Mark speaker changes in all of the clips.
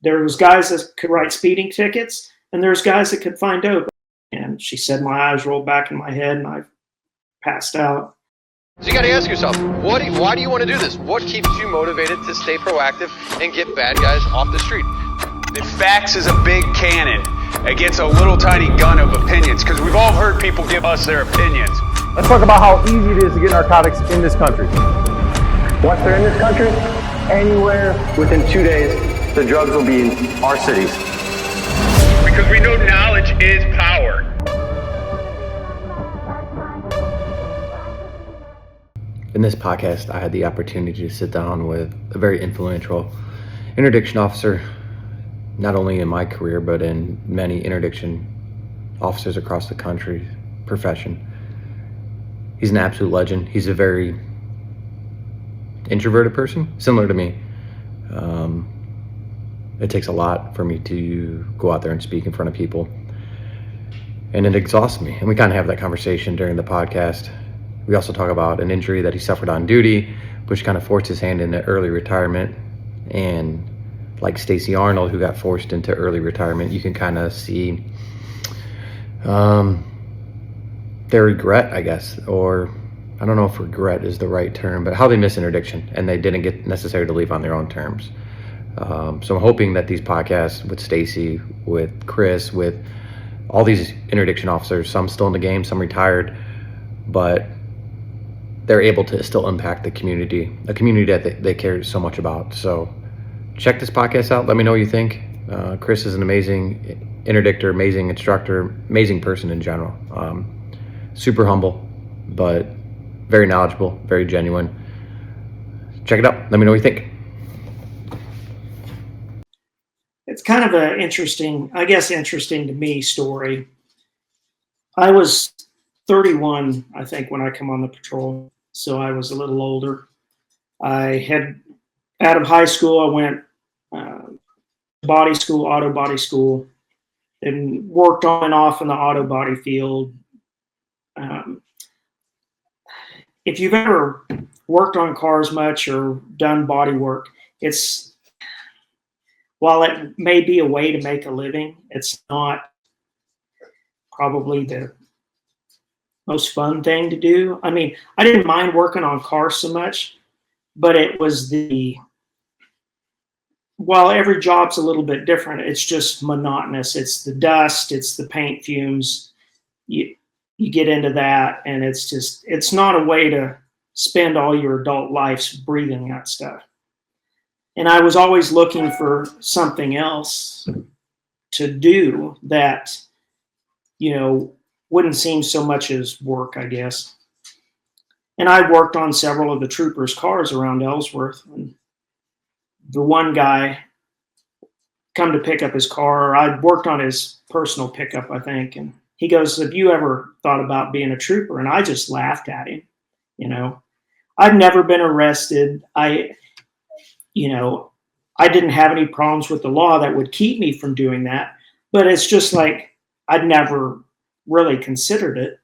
Speaker 1: there was guys that could write speeding tickets, and there's guys that could find dope. And she said my eyes rolled back in my head, and I passed out.
Speaker 2: So you got to ask yourself, why do you want to do this? What keeps you motivated to stay proactive and get bad guys off the street?
Speaker 3: The facts is a big cannon against a little tiny gun of opinions, because we've all heard people give us their opinions.
Speaker 4: Let's talk about how easy it is to get narcotics in this country. Once they're in this country, anywhere within 2 days, the drugs will be in our cities.
Speaker 3: Because we know knowledge is power.
Speaker 5: In this podcast, I had the opportunity to sit down with a very influential interdiction officer, not only in my career, but in many interdiction officers across the country, profession. He's an absolute legend. He's a very introverted person, similar to me. It takes a lot for me to go out there and speak in front of people, and it exhausts me. And we kind of have that conversation during the podcast. We also talk about an injury that he suffered on duty, which kind of forced his hand into early retirement. And like Stacey Arnold, who got forced into early retirement, you can kind of see their regret, I guess, or I don't know if regret is the right term, but how they miss interdiction and they didn't get necessary to leave on their own terms. So I'm hoping that these podcasts with Stacey, with Chris, with all these interdiction officers, some still in the game, some retired, but they're able to still impact the community, a community that they care so much about. So check this podcast out. Let me know what you think. Chris is an amazing interdictor, amazing instructor, amazing person in general. Super humble, but very knowledgeable, very genuine. Check it out. Let me know what you think.
Speaker 1: It's kind of an interesting to me story. I was 31, I think, when I come on the patrol, so I was a little older. I had, out of high school, I went body school, auto body school, and worked on and off in the auto body field. If you've ever worked on cars much or done body work, while it may be a way to make a living, it's not probably the most fun thing to do. I mean, I didn't mind working on cars so much, but it was while every job's a little bit different, it's just monotonous. It's the dust, it's the paint fumes. You get into that, and it's not a way to spend all your adult life breathing that stuff. And I was always looking for something else to do that, wouldn't seem so much as work, I guess. And I worked on several of the troopers' cars around Ellsworth. And the one guy come to pick up his car, or I worked on his personal pickup, I think. And he goes, "Have you ever thought about being a trooper?" And I just laughed at him. I've never been arrested. I didn't have any problems with the law that would keep me from doing that. But it's just like I'd never really considered it.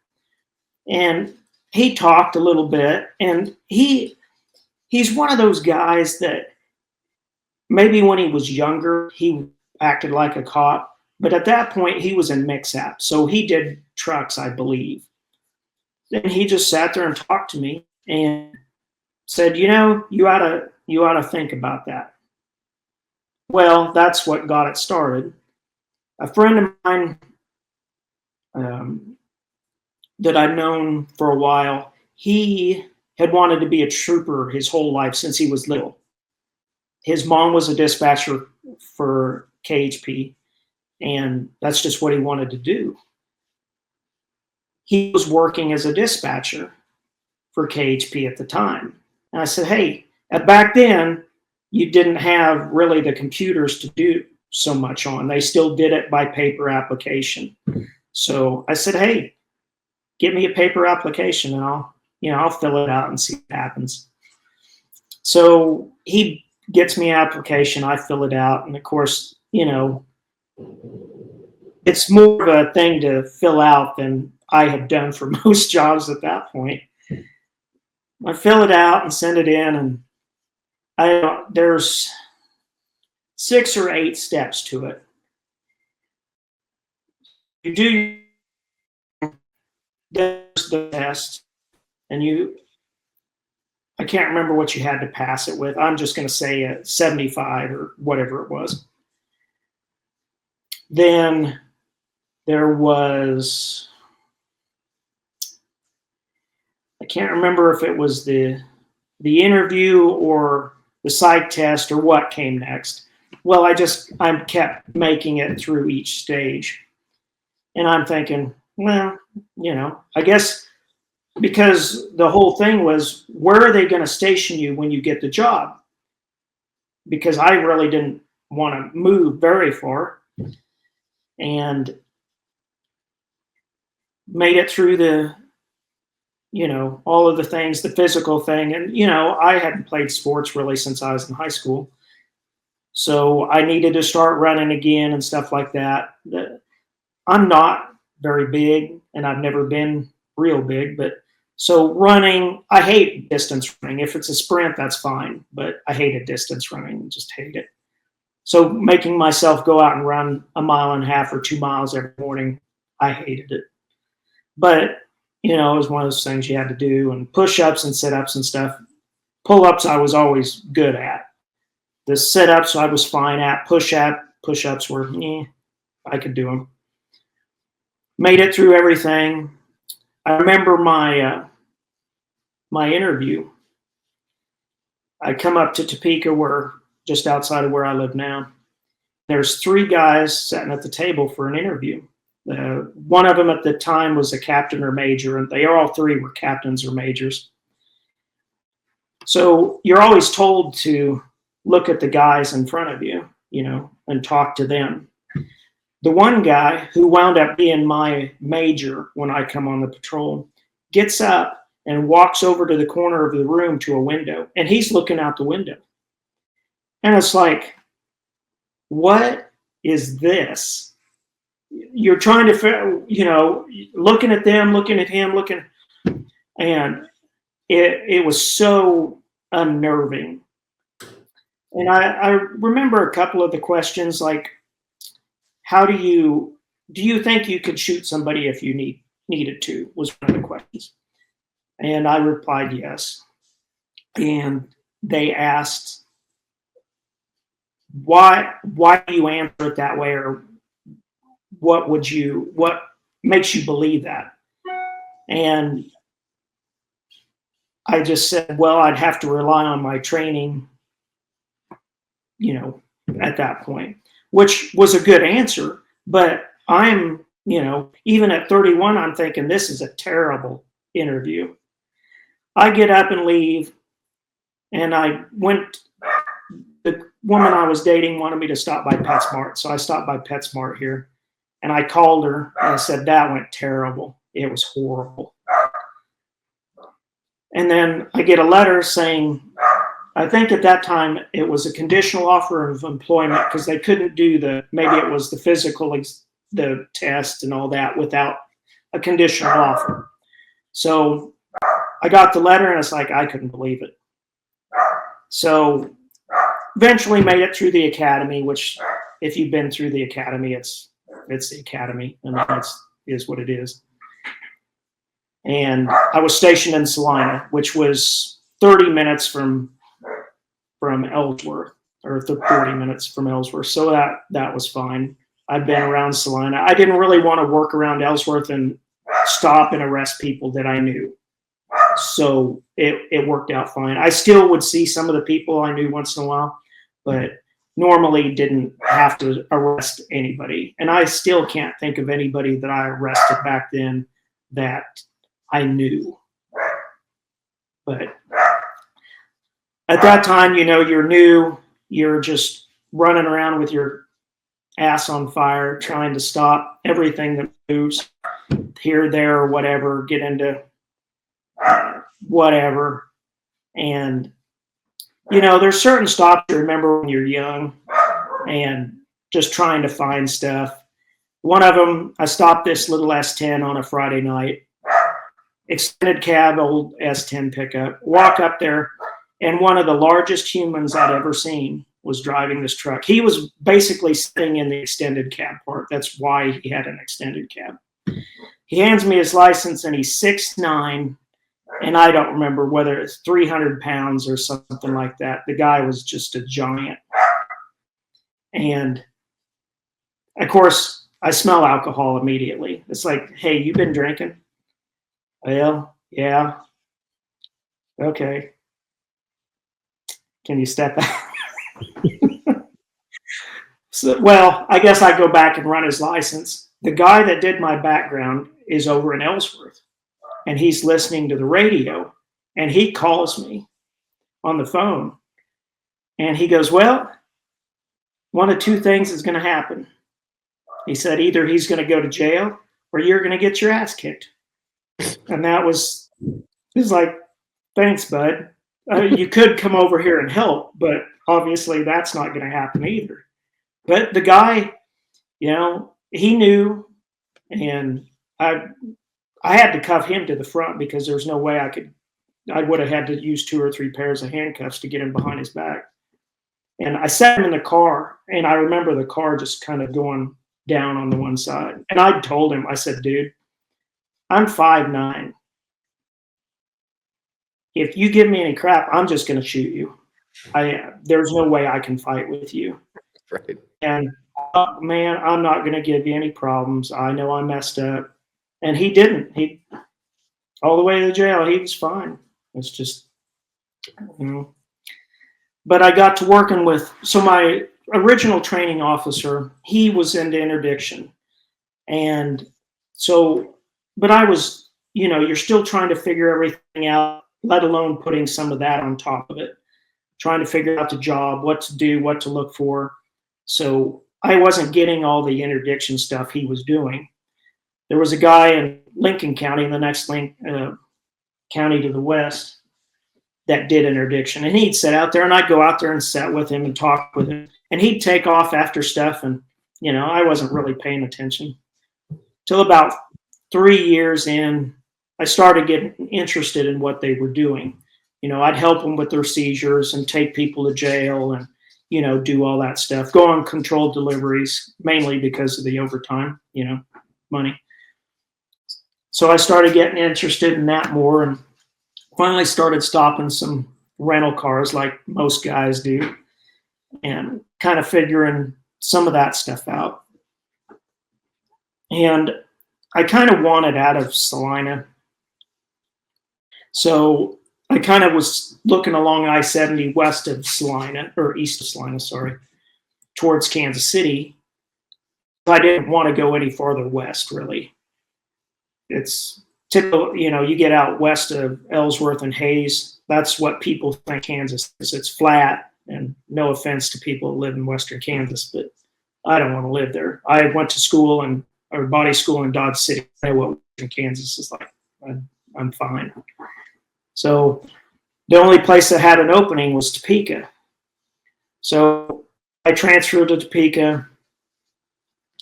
Speaker 1: And he talked a little bit, and he's one of those guys that maybe when he was younger, he acted like a cop. But at that point, he was in mix-up. So he did trucks, I believe. And he just sat there and talked to me and said, you ought to think about that. Well, that's what got it started. A friend of mine that I'd known for a while, he had wanted to be a trooper his whole life since he was little. His mom was a dispatcher for KHP, and that's just what he wanted to do. He was working as a dispatcher for KHP at the time. And I said, hey, back then, you didn't have really the computers to do so much on. They still did it by paper application. So I said, hey, get me a paper application and I'll fill it out and see what happens. So he gets me an application, I fill it out. And of course, it's more of a thing to fill out than I had done for most jobs at that point. I fill it out and send it in, and there's 6 or 8 steps to it. You do the test, and I can't remember what you had to pass it with. I'm just going to say a 75 or whatever it was. Then there was, I can't remember if it was the interview or the psych test or what came next. Well, I kept making it through each stage. And I'm thinking, well, I guess because the whole thing was, where are they going to station you when you get the job? Because I really didn't want to move very far. And made it through the, all of the things, the physical thing. And, I hadn't played sports really since I was in high school. So I needed to start running again and stuff like that. I'm not very big, and I've never been real big, but so running, I hate distance running. If it's a sprint, that's fine, but I hated distance running, just hate it. So making myself go out and run 1.5 miles or 2 miles every morning, I hated it. But, it was one of those things you had to do, and push-ups and sit-ups and stuff. Pull-ups I was always good at. The sit-ups I was fine at. Push-ups were, I could do them. Made it through everything. I remember my interview. I come up to Topeka, just outside of where I live now. There's 3 guys sitting at the table for an interview. One of them at the time was a captain or major, and they all 3 were captains or majors. So you're always told to look at the guys in front of you, and talk to them. The one guy who wound up being my major when I come on the patrol gets up and walks over to the corner of the room to a window, and he's looking out the window. And it's like, what is this? You're trying to, looking at them, looking at him, and it was so unnerving. And I remember a couple of the questions, like, how do you think you could shoot somebody if you needed to, was one of the questions. And I replied yes. And they asked, why do you answer it that way, or what makes you believe that? And I just said, well, I'd have to rely on my training, at that point, which was a good answer. But I'm, even at 31, I'm thinking this is a terrible interview. I get up and leave, and the woman I was dating wanted me to stop by PetSmart. So I stopped by PetSmart here, and I called her and I said, that went terrible. It was horrible. And then I get a letter saying, I think at that time it was a conditional offer of employment, because they couldn't do maybe it was the physical, the test and all that without a conditional offer. So I got the letter, and it's like, I couldn't believe it. So eventually made it through the academy, which if you've been through the academy, it's the academy. I mean, is what it is. And I was stationed in Salina, which was 30 minutes from Ellsworth, or 40 minutes from Ellsworth. So that was fine. I'd been around Salina. I didn't really want to work around Ellsworth and stop and arrest people that I knew. So it worked out fine. I still would see some of the people I knew once in a while, but normally didn't have to arrest anybody. And I still can't think of anybody that I arrested back then that I knew. But at that time, you're new, you're just running around with your ass on fire, trying to stop everything that moves here, there, or whatever, get into whatever. And, there's certain stops you remember when you're young and just trying to find stuff. One of them, I stopped this little S10 on a Friday night, extended cab, old S10 pickup, walk up there, and one of the largest humans I'd ever seen was driving this truck. He was basically sitting in the extended cab part. That's why he had an extended cab. He hands me his license, and he's 6'9", and I don't remember whether it's 300 pounds or something like that. The guy was just a giant. And of course, I smell alcohol immediately. It's like, hey, you been drinking? Well, yeah. Okay. Can you step out? So, well, I guess I go back and run his license. The guy that did my background is over in Ellsworth, and he's listening to the radio, and he calls me on the phone, and he goes, well, one of two things is going to happen. He said, either he's going to go to jail or you're going to get your ass kicked. And that was, he was like, thanks, bud. You could come over here and help, but obviously that's not going to happen either. But the guy, you know, he knew, and I had to cuff him to the front because there's no way I would have had to use 2 or 3 pairs of handcuffs to get him behind his back. And I sat him in the car, and I remember the car just kind of going down on the one side. And I told him, I said, dude, I'm 5'9". If you give me any crap, I'm just going to shoot you. There's no way I can fight with you.
Speaker 5: Right.
Speaker 1: And man, I'm not going to give you any problems. I know I messed up. And he didn't. He all the way to the jail. He was fine. It's just, you know. But I got to working with, so my original training officer, he was into interdiction. And so, but I was, you know, you're still trying to figure everything out, let alone putting some of that on top of it, trying to figure out the job, what to do, what to look for. So I wasn't getting all the interdiction stuff he was doing. There was a guy in Lincoln County, the next county to the west, that did interdiction. And he'd sit out there, and I'd go out there and sit with him and talk with him. And he'd take off after stuff, and, you know, I wasn't really paying attention. Till about 3 years in, I started getting interested in what they were doing. You know, I'd help them with their seizures and take people to jail and, you know, do all that stuff. Go on controlled deliveries, mainly because of the overtime, you know, money. So I started getting interested in that more, and finally started stopping some rental cars like most guys do, and kind of figuring some of that stuff out. And I kind of wanted out of Salina. So I kind of was looking along I-70 west of Salina, or east of Salina, sorry, towards Kansas City. I didn't want to go any farther west, really. It's typical, you know, you get out west of Ellsworth and Hayes, that's what people think Kansas is. It's flat, and no offense to people who live in western Kansas, but I don't want to live there. I went to school or body school in Dodge City. I know what western Kansas is like. I'm fine. So the only place that had an opening was Topeka. So I transferred to Topeka,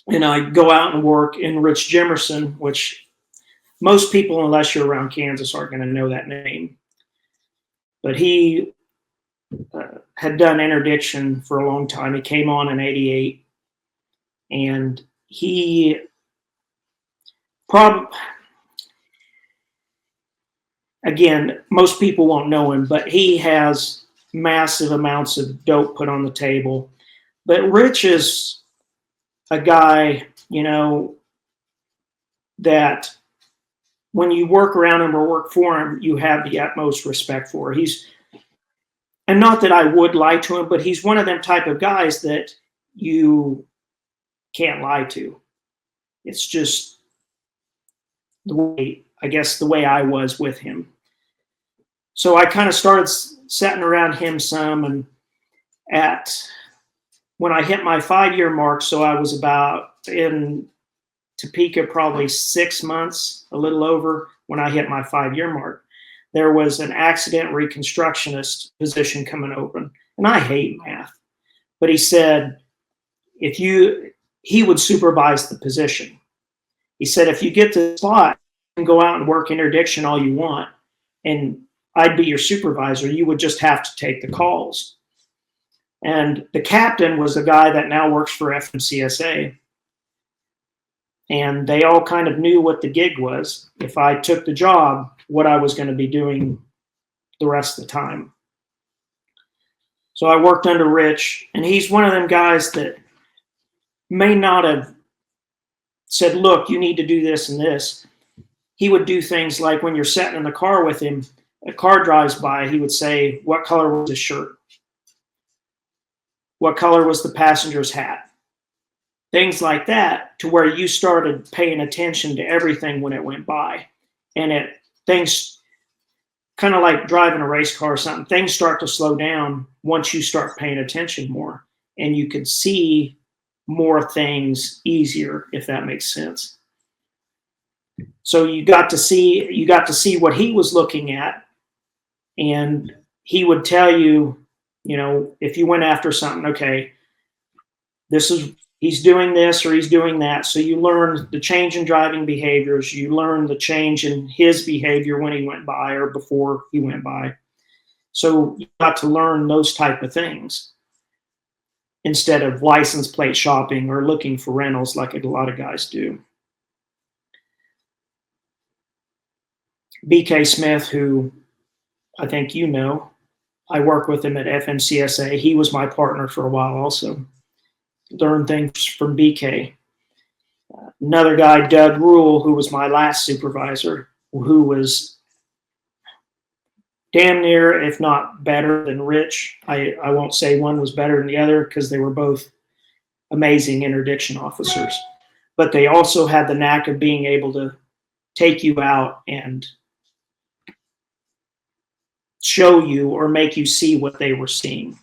Speaker 1: and I go out and work in Rich Jimerson, which most people, unless you're around Kansas, aren't going to know that name. But he had done interdiction for a long time. He came on in '88, and he again, most people won't know him, but he has massive amounts of dope put on the table. But Rich is a guy, you know, that when you work around him or work for him, you have the utmost respect for. And not that I would lie to him, but he's one of them type of guys that you can't lie to. It's just the way I was with him. So I kind of started sitting around him some, and when I hit my 5-year mark, so I was about in Topeka probably 6 months, a little over, when I hit my 5-year mark, there was an accident reconstructionist position coming open. And I hate math, but he said, he would supervise the position. He said, if you get to the spot, you can go out and work interdiction all you want, and I'd be your supervisor. You would just have to take the calls. And the captain was a guy that now works for FMCSA. And they all kind of knew what the gig was. If I took the job, what I was going to be doing the rest of the time. So I worked under Rich, and he's one of them guys that may not have said, look, you need to do this and this. He would do things like when you're sitting in the car with him, a car drives by, he would say, what color was his shirt? What color was the passenger's hat? Things like that, to where you started paying attention to everything when it went by. And things, kind of like driving a race car or something, things start to slow down once you start paying attention more. And you could see more things easier, if that makes sense. So you got to see what he was looking at, and he would tell you, if you went after something, okay, he's doing this or he's doing that. So you learn the change in driving behaviors. You learn the change in his behavior when he went by or before he went by. So you got to learn those type of things instead of license plate shopping or looking for rentals like a lot of guys do. BK Smith, who I think I work with him at FMCSA. He was my partner for a while also. Learned things from BK. Another guy, Doug Rule, who was my last supervisor, who was damn near, if not better than Rich. I won't say one was better than the other because they were both amazing interdiction officers. But they also had the knack of being able to take you out and show you or make you see what they were seeing.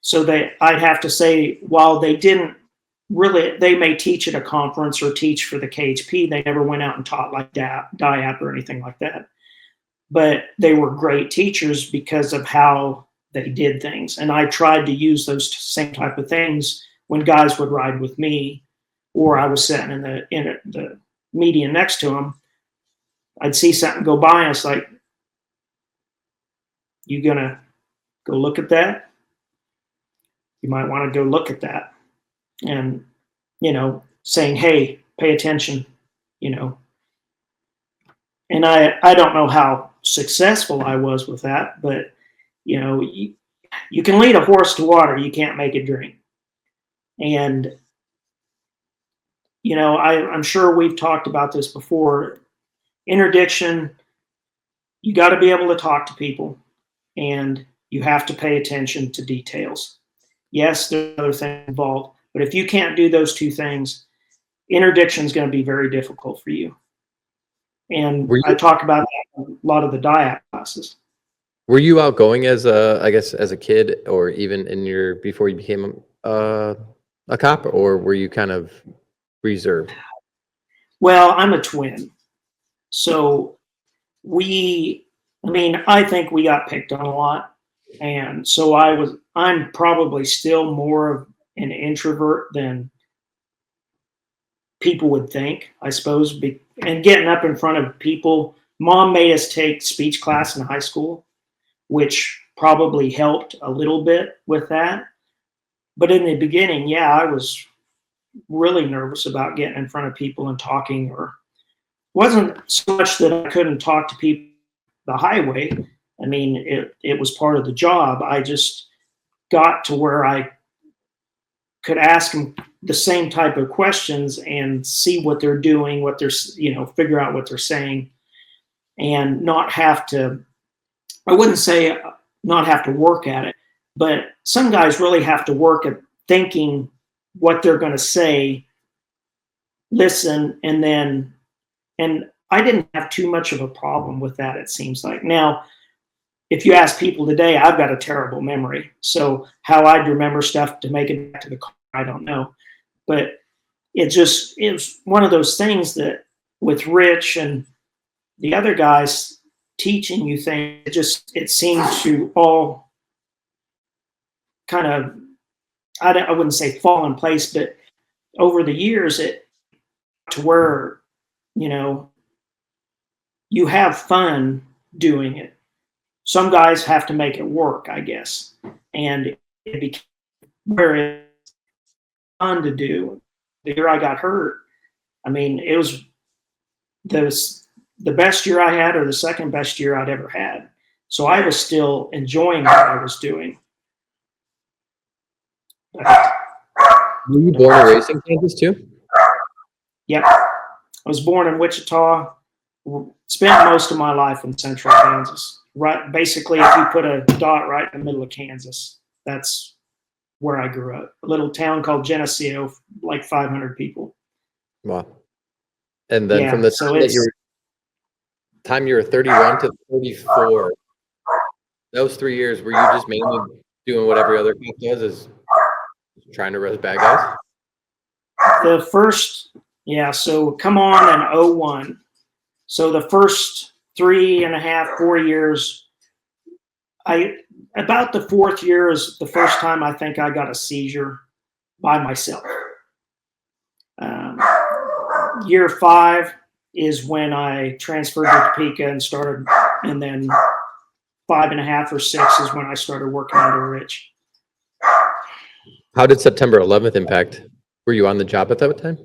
Speaker 1: So I'd have to say, while they didn't really, they may teach at a conference or teach for the KHP, they never went out and taught like DIAP or anything like that. But they were great teachers because of how they did things. And I tried to use those same type of things when guys would ride with me, or I was sitting in the median next to them. I'd see something go by and it's like, you gonna go look at that? You might want to go look at that. And, saying, hey, pay attention, And I don't know how successful I was with that, but, you can lead a horse to water, you can't make it drink. And, I'm sure we've talked about this before. Interdiction, you got to be able to talk to people, and you have to pay attention to details. Yes, there's other things involved, but if you can't do those two things, interdiction is going to be very difficult for you. And I talk about that in a lot of the DIAP classes.
Speaker 5: Were you outgoing as a kid, or even before you became a cop, or were you kind of reserved?
Speaker 1: Well, I'm a twin, so I think we got picked on a lot. And so I'm probably still more of an introvert than people would think, I suppose. And getting up in front of people, Mom made us take speech class in high school, which probably helped a little bit with that. But in the beginning, I was really nervous about getting in front of people and talking, or wasn't so much that I couldn't talk to people the highway. It was part of the job. I just got to where I could ask them the same type of questions and see what they're doing, what they're, figure out what they're saying, and not have to, I wouldn't say not have to work at it, but some guys really have to work at thinking what they're going to say, listen, and I didn't have too much of a problem with that, it seems like. Now, if you ask people today, I've got a terrible memory. So how I'd remember stuff to make it back to the car, I don't know. But it was one of those things that with Rich and the other guys teaching you things, it seemed to all kind of, I wouldn't say fall in place, but over the years, it to where, you have fun doing it. Some guys have to make it work, I guess. And it became where it's fun to do. The year I got hurt, I mean, it was the best year I had or the second best year I'd ever had. So I was still enjoying what I was doing.
Speaker 5: Were you born and raised in Kansas too?
Speaker 1: Yep. I was born in Wichita, spent most of my life in central Kansas. Right, basically, if you put a dot right in the middle of Kansas, that's where I grew up. A little town called Geneseo, like 500 people.
Speaker 5: Wow. And then
Speaker 1: Yeah,
Speaker 5: from the
Speaker 1: so
Speaker 5: time you were 31 to 34, those 3 years, were you just mainly doing what every other cop does, is trying to arrest bad guys?
Speaker 1: the first, yeah, so come on in 01. So the first 3.5, 4 years, about the fourth year is the first time I think I got a seizure by myself. Year 5 is when I transferred to Topeka and started, and then 5.5 or 6 is when I started working under Rich.
Speaker 5: How did September 11th impact? Were you on the job at that time?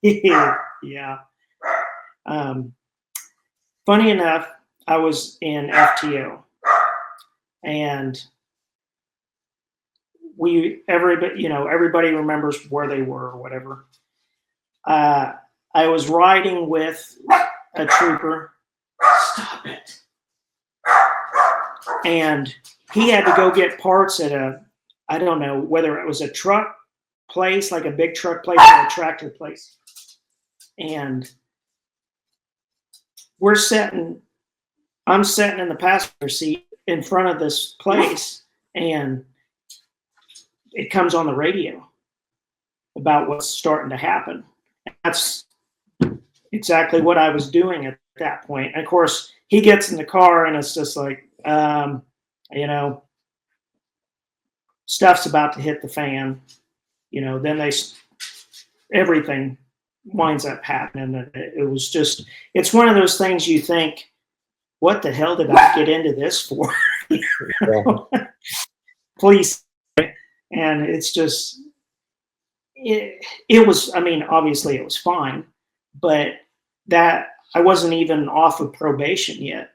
Speaker 1: Yeah. Funny enough, I was in FTO, and everybody remembers where they were or whatever. I was riding with a trooper. Stop it. And he had to go get parts at I don't know whether it was a truck place, like a big truck place, or a tractor place. And I'm sitting in the passenger seat in front of this place, and it comes on the radio about what's starting to happen. That's exactly what I was doing at that point. And of course, he gets in the car, and it's just like, stuff's about to hit the fan. Then everything winds up happening. It's one of those things you think, what the hell did I get into this for? Please. And it's just, it was, obviously it was fine, but that I wasn't even off of probation yet.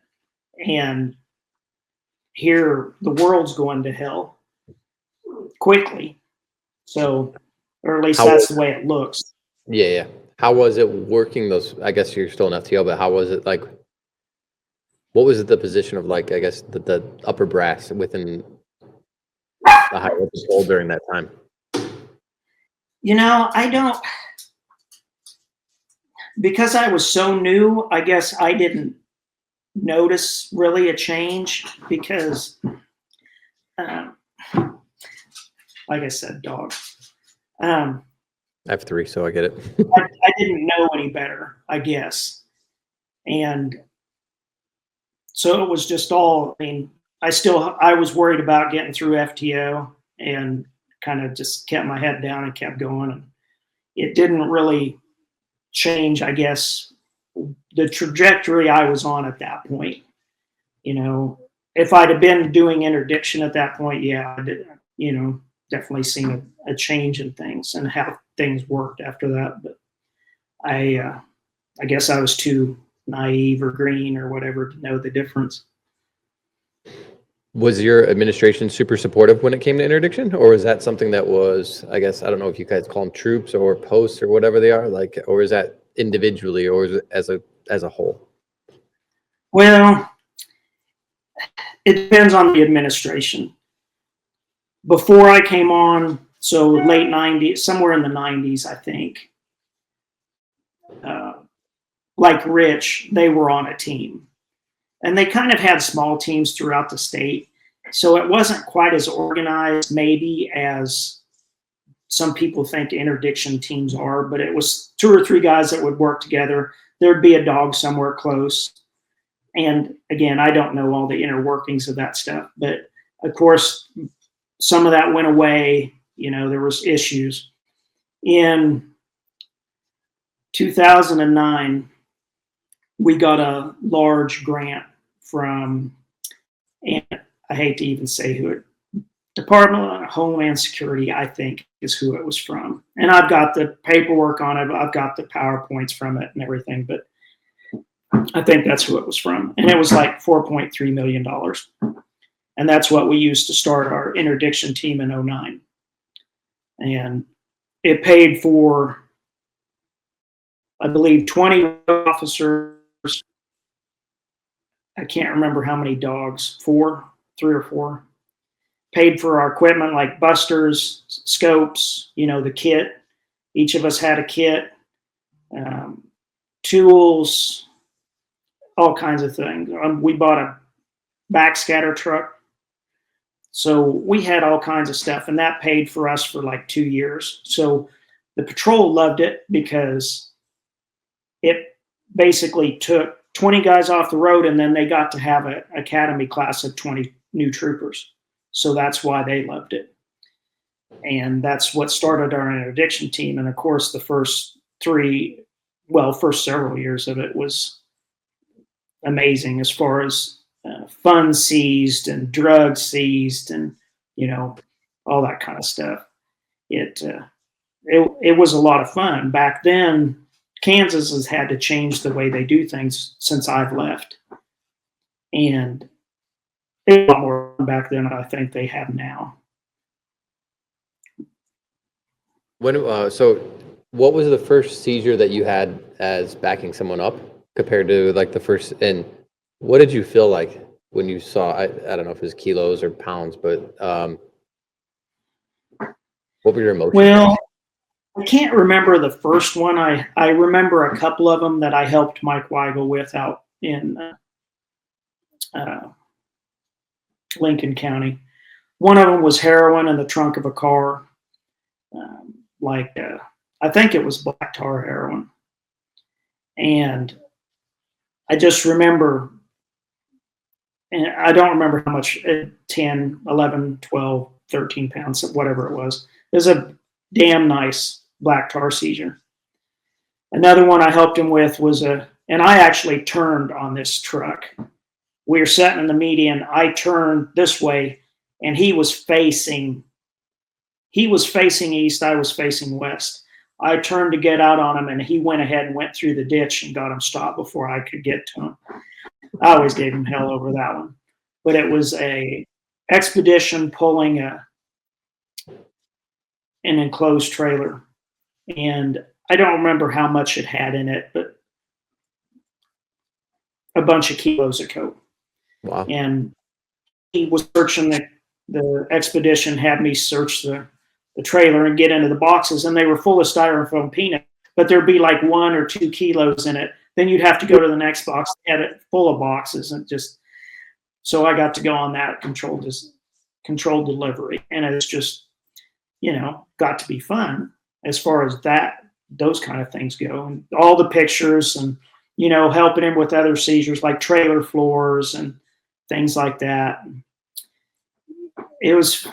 Speaker 1: And here the world's going to hell quickly. So, or at least that's the way it looks.
Speaker 5: Yeah. How was it working those? I guess you're still in FTO, but how was it like? What was the position of, like, I guess the upper brass within the highway patrol during that time?
Speaker 1: I don't, because I was so new, I guess I didn't notice really a change because, like I said, dog.
Speaker 5: I have 3, so I get it.
Speaker 1: I didn't know any better, I guess. And so it was just all, I was worried about getting through FTO and kind of just kept my head down and kept going. And it didn't really change, I guess, the trajectory I was on at that point. If I'd have been doing interdiction at that point, yeah, I did, definitely seen a change in things and how things worked after that. But I guess I was too naive or green or whatever to know the difference.
Speaker 5: Was your administration super supportive when it came to interdiction, or is that something that was, I guess, I don't know if you guys call them troops or posts or whatever they are, like, or is that individually, or is it as a whole?
Speaker 1: Well, it depends on the administration. Before I came on, so late 90s, somewhere in the 90s, I think, like Rich, they were on a team. And they kind of had small teams throughout the state. So it wasn't quite as organized, maybe, as some people think interdiction teams are, but it was 2 or 3 guys that would work together. There'd be a dog somewhere close. And again, I don't know all the inner workings of that stuff, but of course, some of that went away. There was issues. In 2009, we got a large grant from, and I hate to even say who it, Department of Homeland Security, I think, is who it was from. And I've got the paperwork on it. I've got the PowerPoints from it and everything, but I think that's who it was from. And it was like $4.3 million. And that's what we used to start our interdiction team in 09. And it paid for, I believe, 20 officers. I can't remember how many dogs, 3 or 4. Paid for our equipment like busters, scopes, the kit. Each of us had a kit, tools, all kinds of things. We bought a backscatter truck. So we had all kinds of stuff, and that paid for us for like 2 years. So the patrol loved it because it basically took 20 guys off the road, and then they got to have an academy class of 20 new troopers. So that's why they loved it. And that's what started our interdiction team. And of course, the first several years of it was amazing as far as funds seized and drugs seized and, all that kind of stuff. It was a lot of fun. Back then, Kansas has had to change the way they do things since I've left. And a lot more back then than I think they have now.
Speaker 5: So what was the first seizure that you had as backing someone up compared to like the first, and what did you feel like when you saw, I don't know if it was kilos or pounds, but what were your emotions?
Speaker 1: Well, I can't remember the first one. I remember a couple of them that I helped Mike Weigel with out in Lincoln County. One of them was heroin in the trunk of a car. I think it was black tar heroin. And I just remember, and I don't remember how much, 10, 11, 12, 13 pounds, whatever it was. It was a damn nice black tar seizure. Another one I helped him with was and I actually turned on this truck. We were sitting in the median. I turned this way, and he was facing east. I was facing west. I turned to get out on him, and he went ahead and went through the ditch and got him stopped before I could get to him. I always gave him hell over that one. But it was a expedition pulling an enclosed trailer. And I don't remember how much it had in it, but a bunch of kilos of coke.
Speaker 5: Wow.
Speaker 1: And he was searching the expedition, had me search the trailer and get into the boxes, and they were full of styrofoam peanut, but there'd be like 1 or 2 kilos in it. Then you'd have to go to the next box, had it full of boxes, and so I got to go on that controlled delivery. And it's just, got to be fun as far as those kind of things go. And all the pictures and, helping him with other seizures like trailer floors and things like that. It was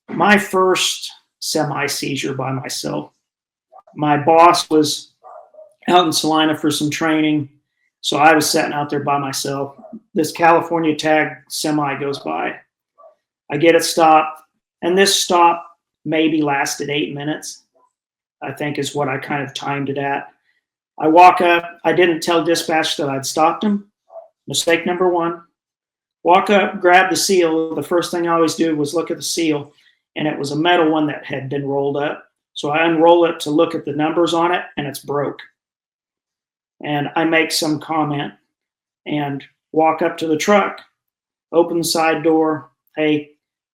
Speaker 1: my first semi-seizure by myself. My boss was out in Salina for some training, so I was sitting out there by myself. This California tag semi goes by. I get it stopped, and this stop maybe lasted 8 minutes, I think is what I kind of timed it at. I walk up. I didn't tell dispatch that I'd stopped him. Mistake number 1. Walk up, grab the seal. The first thing I always do was look at the seal, and it was a metal one that had been rolled up. So I unroll it to look at the numbers on it, and it's broke. And I make some comment and walk up to the truck, open the side door. Hey,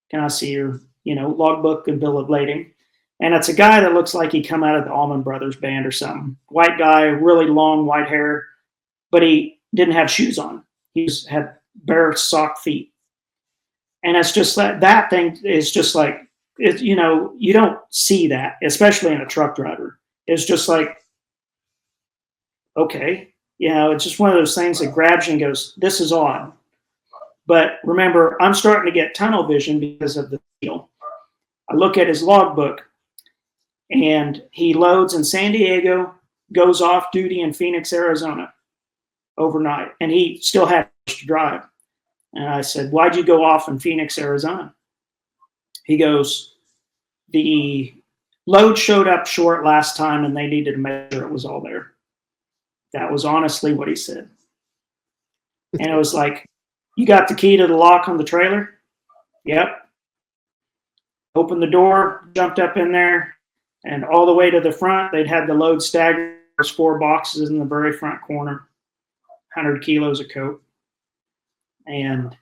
Speaker 1: can I see your, logbook and bill of lading? And it's a guy that looks like he come out of the Allman Brothers band or something. White guy, really long white hair, but he didn't have shoes on. He had bare sock feet. And it's just that thing is just like, you don't see that, especially in a truck driver. It's just like, okay, it's just one of those things that grabs you and goes, this is odd. But remember, I'm starting to get tunnel vision because of the seal. I look at his logbook, and he loads in San Diego, goes off duty in Phoenix, Arizona overnight, and he still had to drive. And I said, why'd you go off in Phoenix, Arizona? he goes, the load showed up short last time and they needed to make sure it was all there. That was honestly what he said. And it was like, you got the key to the lock on the trailer? Yep. Opened the door, jumped up in there, and all the way to the front, they'd had the load staggered. There's 4 boxes in the very front corner, 100 kilos of coke. And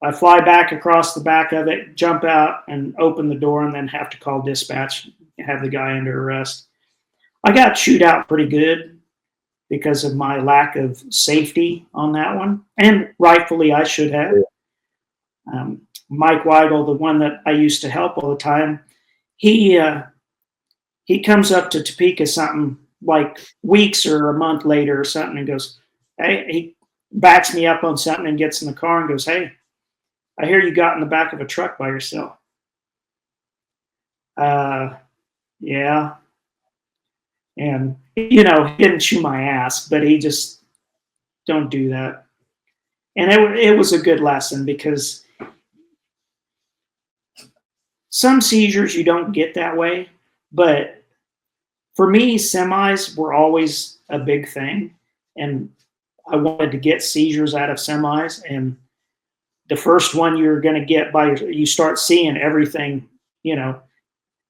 Speaker 1: I fly back across the back of it, jump out and open the door, and then have to call dispatch, have the guy under arrest. I got chewed out pretty good because of my lack of safety on that one. And rightfully, I should have. Mike Weigel, the one that I used to help all the time, he comes up to Topeka something like weeks or a month later or something and goes, hey, he backs me up on something and gets in the car and goes, hey, I hear you got in the back of a truck by yourself. Yeah. And, he didn't chew my ass, but he just, don't do that. And it was a good lesson because some seizures you don't get that way, but for me, semis were always a big thing, and I wanted to get seizures out of semis. And the first one you're going to get you start seeing everything,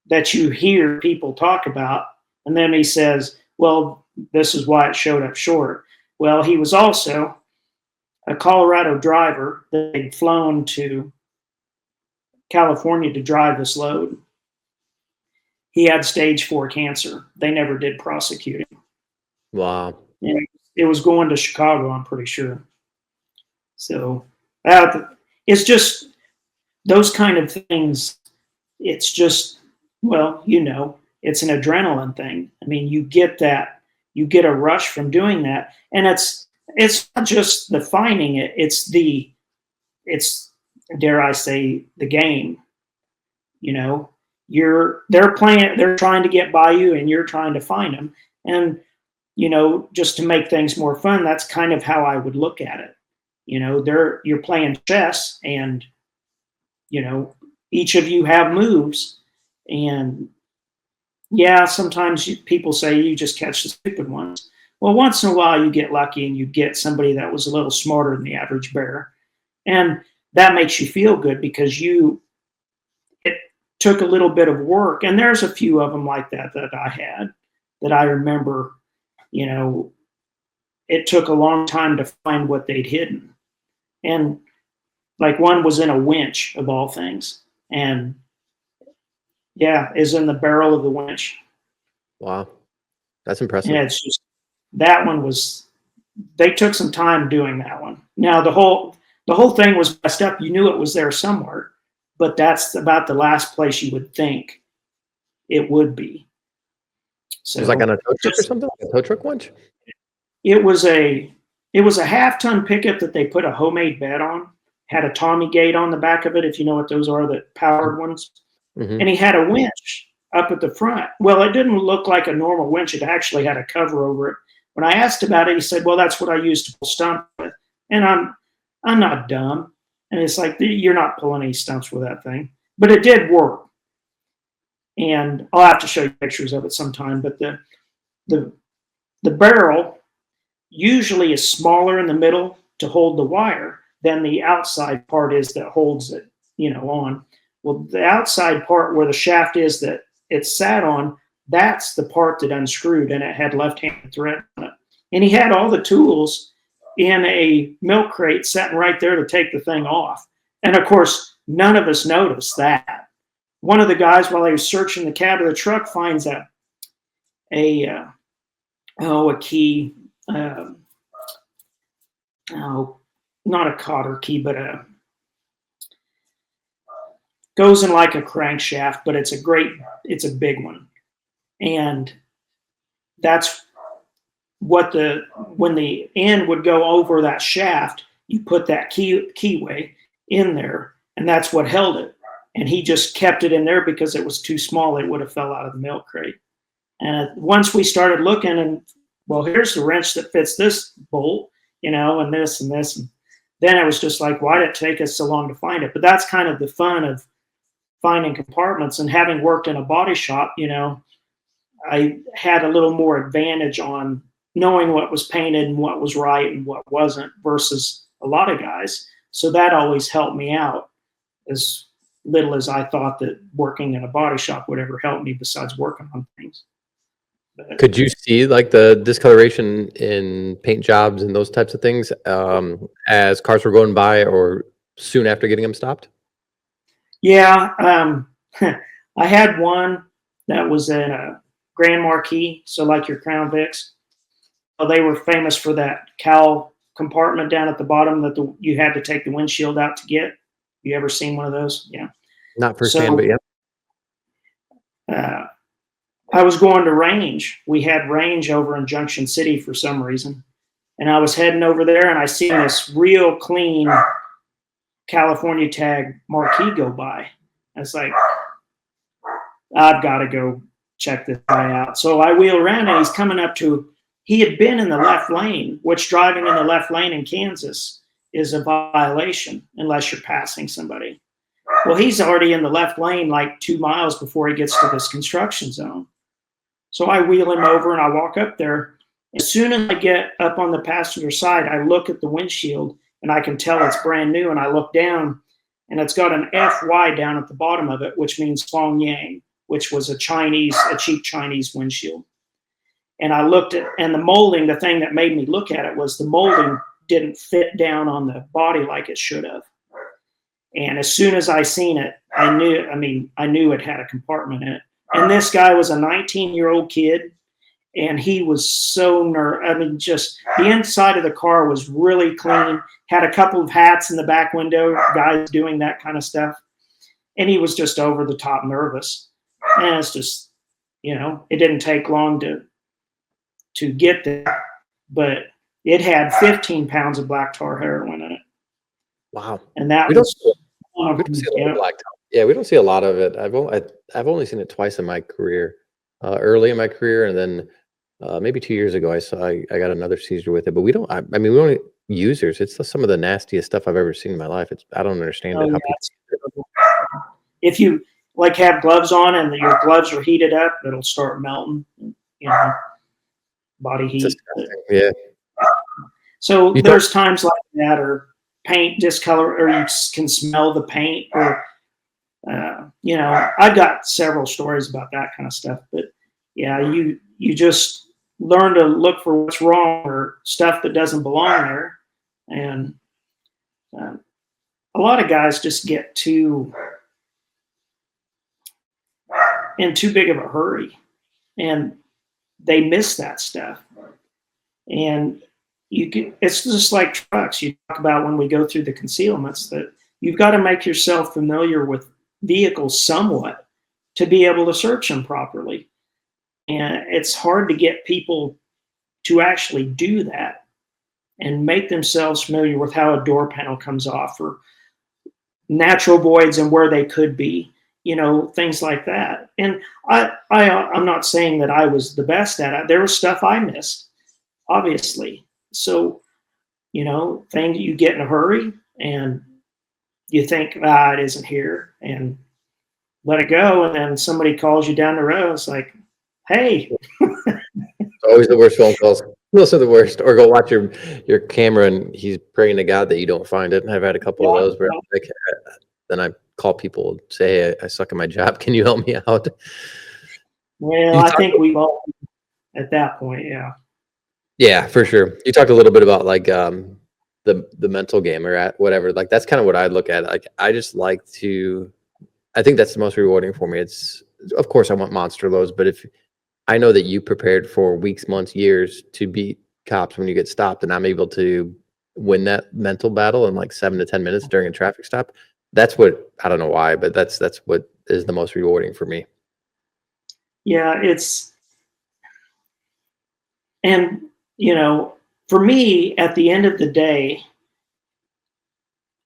Speaker 1: that you hear people talk about. And then he says, well, this is why it showed up short. Well, he was also a Colorado driver that had flown to California to drive this load. He had stage 4 cancer. They never did prosecute him.
Speaker 6: Wow.
Speaker 1: And it was going to Chicago, I'm pretty sure. So it's just those kind of things. It's just, it's an adrenaline thing. I mean, you get that, you get a rush from doing that. And it's not just the finding it, it's dare I say, the game. They're trying to get by you and you're trying to find them. And, just to make things more fun, that's kind of how I would look at it. You're playing chess and, each of you have moves. And yeah, sometimes people say you just catch the stupid ones. Well, once in a while you get lucky and you get somebody that was a little smarter than the average bear. And that makes you feel good because it took a little bit of work. And there's a few of them like that I had that I remember, it took a long time to find what they'd hidden. And like one was in a winch of all things. And yeah, is in the barrel of the winch.
Speaker 6: Wow. That's impressive.
Speaker 1: Yeah, it's just, that one they took some time doing that one. Now the whole thing was messed up. You knew it was there somewhere, but that's about the last place you would think it would be. So
Speaker 6: it was like on a tow truck or something? Like a tow truck winch?
Speaker 1: It was a half-ton pickup that they put a homemade bed on, had a Tommy gate on the back of it, if you know what those are, the powered ones. Mm-hmm. And he had a winch up at the front. Well, it didn't look like a normal winch. It actually had a cover over it. When I asked about it, he said, well, that's what I used to pull stumps with. And I'm not dumb. And it's like, you're not pulling any stumps with that thing. But it did work. And I'll have to show you pictures of it sometime. But the barrel usually is smaller in the middle to hold the wire than the outside part is that holds it, on. Well, the outside part where the shaft is that it sat on, that's the part that unscrewed, and it had left-handed thread on it. And he had all the tools in a milk crate sitting right there to take the thing off. And of course, none of us noticed that. One of the guys, while he was searching the cab of the truck, finds a key, not a cotter key, but goes in like a crankshaft, but it's a big one. And that's what when the end would go over that shaft, you put that keyway in there, and that's what held it. And he just kept it in there because it was too small. It would have fell out of the milk crate. And once we started looking, and well, here's the wrench that fits this bolt, and this and this. And then it was just like, why did it take us so long to find it? But that's kind of the fun of finding compartments, and having worked in a body shop, I had a little more advantage on knowing what was painted and what was right and what wasn't versus a lot of guys. So that always helped me out, as little as I thought that working in a body shop would ever help me besides working on things. But,
Speaker 6: Could you see like the discoloration in paint jobs and those types of things as cars were going by or soon after getting them stopped?
Speaker 1: yeah, I had one that was in a Grand Marquis, so like your Crown Vics. Well, they were famous for that cowl compartment down at the bottom that you had to take the windshield out to get. You ever seen one of those? Yeah.
Speaker 6: Not firsthand, but yeah.
Speaker 1: I was going to range. We had range over in Junction City for some reason. And I was heading over there, and I seen this real clean California tag Marquis go by. I was like, I've got to go check this guy out. So I wheel around, and he's coming up to, he had been in the left lane, which driving in the left lane in Kansas is a violation unless you're passing somebody. Well, he's already in the left lane like 2 miles before he gets to this construction zone. So I wheel him over, and I walk up there. As soon as I get up on the passenger side, I look at the windshield, and I can tell it's brand new. And I look down, and it's got an FY down at the bottom of it, which means Fong Yang, which was a cheap Chinese windshield. And I looked at, and the molding, the thing that made me look at it was the molding didn't fit down on the body like it should have. And as soon as I seen it, I knew it had a compartment in it. And this guy was a 19-year-old kid, and he was so just the inside of the car was really clean, had a couple of hats in the back window, guys doing that kind of stuff. And he was just over the top nervous. And it's just, it didn't take long to get there, but it had 15 pounds of black tar heroin in it.
Speaker 6: Wow.
Speaker 1: And that
Speaker 6: we
Speaker 1: was
Speaker 6: don't see a lot of black tar. Yeah, we don't see a lot of it. I've only seen it twice in my career, early in my career, and then maybe 2 years ago I got another seizure with it. But we don't. I mean, we only users. It's some of the nastiest stuff I've ever seen in my life. I don't understand it.
Speaker 1: If you like have gloves on and your gloves are heated up, it'll start melting. Body heat.
Speaker 6: Yeah.
Speaker 1: So there's times like that, or paint discolor, or you can smell the paint, or I've got several stories about that kind of stuff. But yeah, you just learn to look for what's wrong or stuff that doesn't belong there, and a lot of guys just get in too big of a hurry, and they miss that stuff. And it's just like trucks. You talk about when we go through the concealments that you've got to make yourself familiar with vehicles somewhat to be able to search them properly. And it's hard to get people to actually do that and make themselves familiar with how a door panel comes off, or natural voids and where they could be, things like that. And I'm not saying that I was the best at it. There was stuff I missed, obviously. So, things you get in a hurry and you think, it isn't here, and let it go. And then somebody calls you down the road. It's like, hey.
Speaker 6: Always the worst phone calls. Those are the worst. Or go watch your camera, and he's praying to God that you don't find it. And I've had a couple of those where then I call people and say, hey, I suck at my job. Can you help me out?
Speaker 1: Well, I think we've all at that point, yeah.
Speaker 6: Yeah, for sure. You talked a little bit about like the mental game, or at whatever. Like that's kind of what I look at. Like I just like to. I think that's the most rewarding for me. It's, of course, I want monster loads, but if I know that you prepared for weeks, months, years to beat cops when you get stopped, and I'm able to win that mental battle in like 7 to 10 minutes during a traffic stop, that's what, I don't know why, but that's what is the most rewarding for me.
Speaker 1: Yeah, for me, at the end of the day,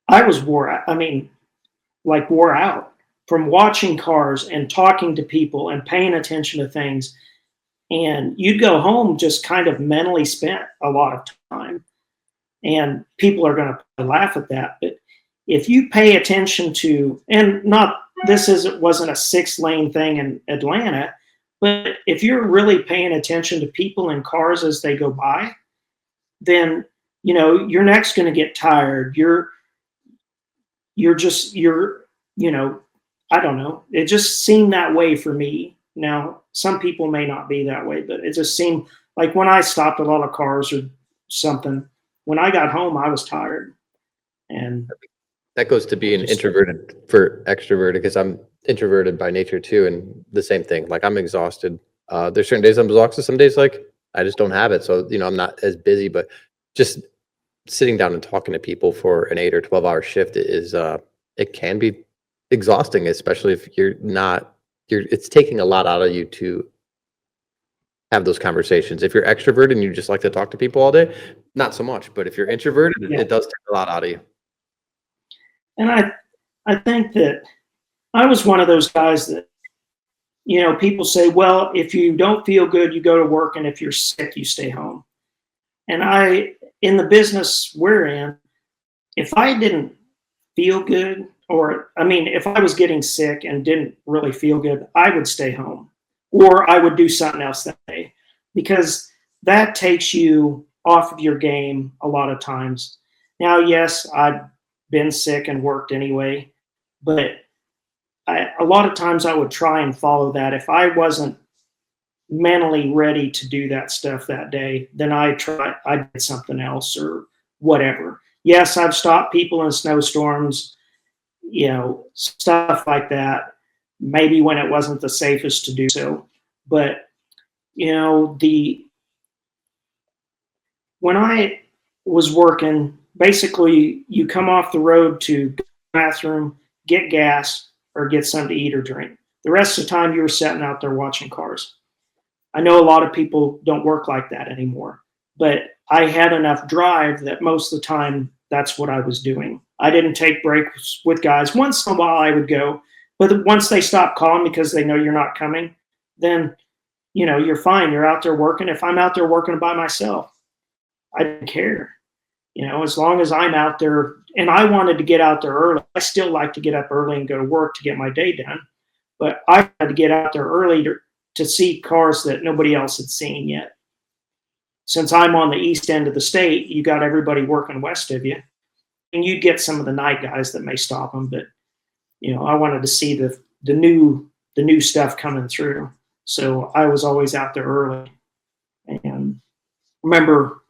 Speaker 1: I was wore out from watching cars and talking to people and paying attention to things. And you'd go home just kind of mentally spent a lot of time. And people are going to laugh at that. But if you pay attention to, and not wasn't a 6-lane thing in Atlanta, but if you're really paying attention to people in cars as they go by, then your neck's going to get tired. You're I don't know. It just seemed that way for me. Now, some people may not be that way, but it just seemed like when I stopped a lot of cars or something, when I got home, I was tired. And
Speaker 6: that goes to being introverted for extroverted, because I'm introverted by nature too, and the same thing. Like, I'm exhausted. There's certain days I'm exhausted. Some days, like, I just don't have it. So, I'm not as busy, but just sitting down and talking to people for an 8 or 12-hour shift is, it can be exhausting, especially if it's taking a lot out of you to have those conversations. If you're extroverted and you just like to talk to people all day, not so much. But if you're introverted, it does take a lot out of you.
Speaker 1: And I think that I was one of those guys that, people say, well, if you don't feel good, you go to work, and if you're sick, you stay home. And in the business we're in, if I didn't feel good, if I was getting sick and didn't really feel good, I would stay home, or I would do something else that day, because that takes you off of your game a lot of times. Now, yes, I've been sick and worked anyway, but a lot of times I would try and follow that. If I wasn't mentally ready to do that stuff that day, then I did something else or whatever. Yes, I've stopped people in snowstorms, stuff like that, maybe when it wasn't the safest to do so. But, when I was working, basically you come off the road to go to the bathroom, get gas, or get something to eat or drink. The rest of the time you were sitting out there watching cars. I know a lot of people don't work like that anymore, but I had enough drive that most of the time that's what I was doing. I didn't take breaks with guys. Once in a while I would go, but once they stop calling because they know you're not coming, then, you're fine. You're out there working. If I'm out there working by myself, I didn't care. As long as I'm out there, and I wanted to get out there early. I still like to get up early and go to work to get my day done, but I had to get out there early to see cars that nobody else had seen yet. Since I'm on the east end of the state, you got everybody working west of you, and you'd get some of the night guys that may stop them. But I wanted to see the new stuff coming through, so I was always out there early. And remember,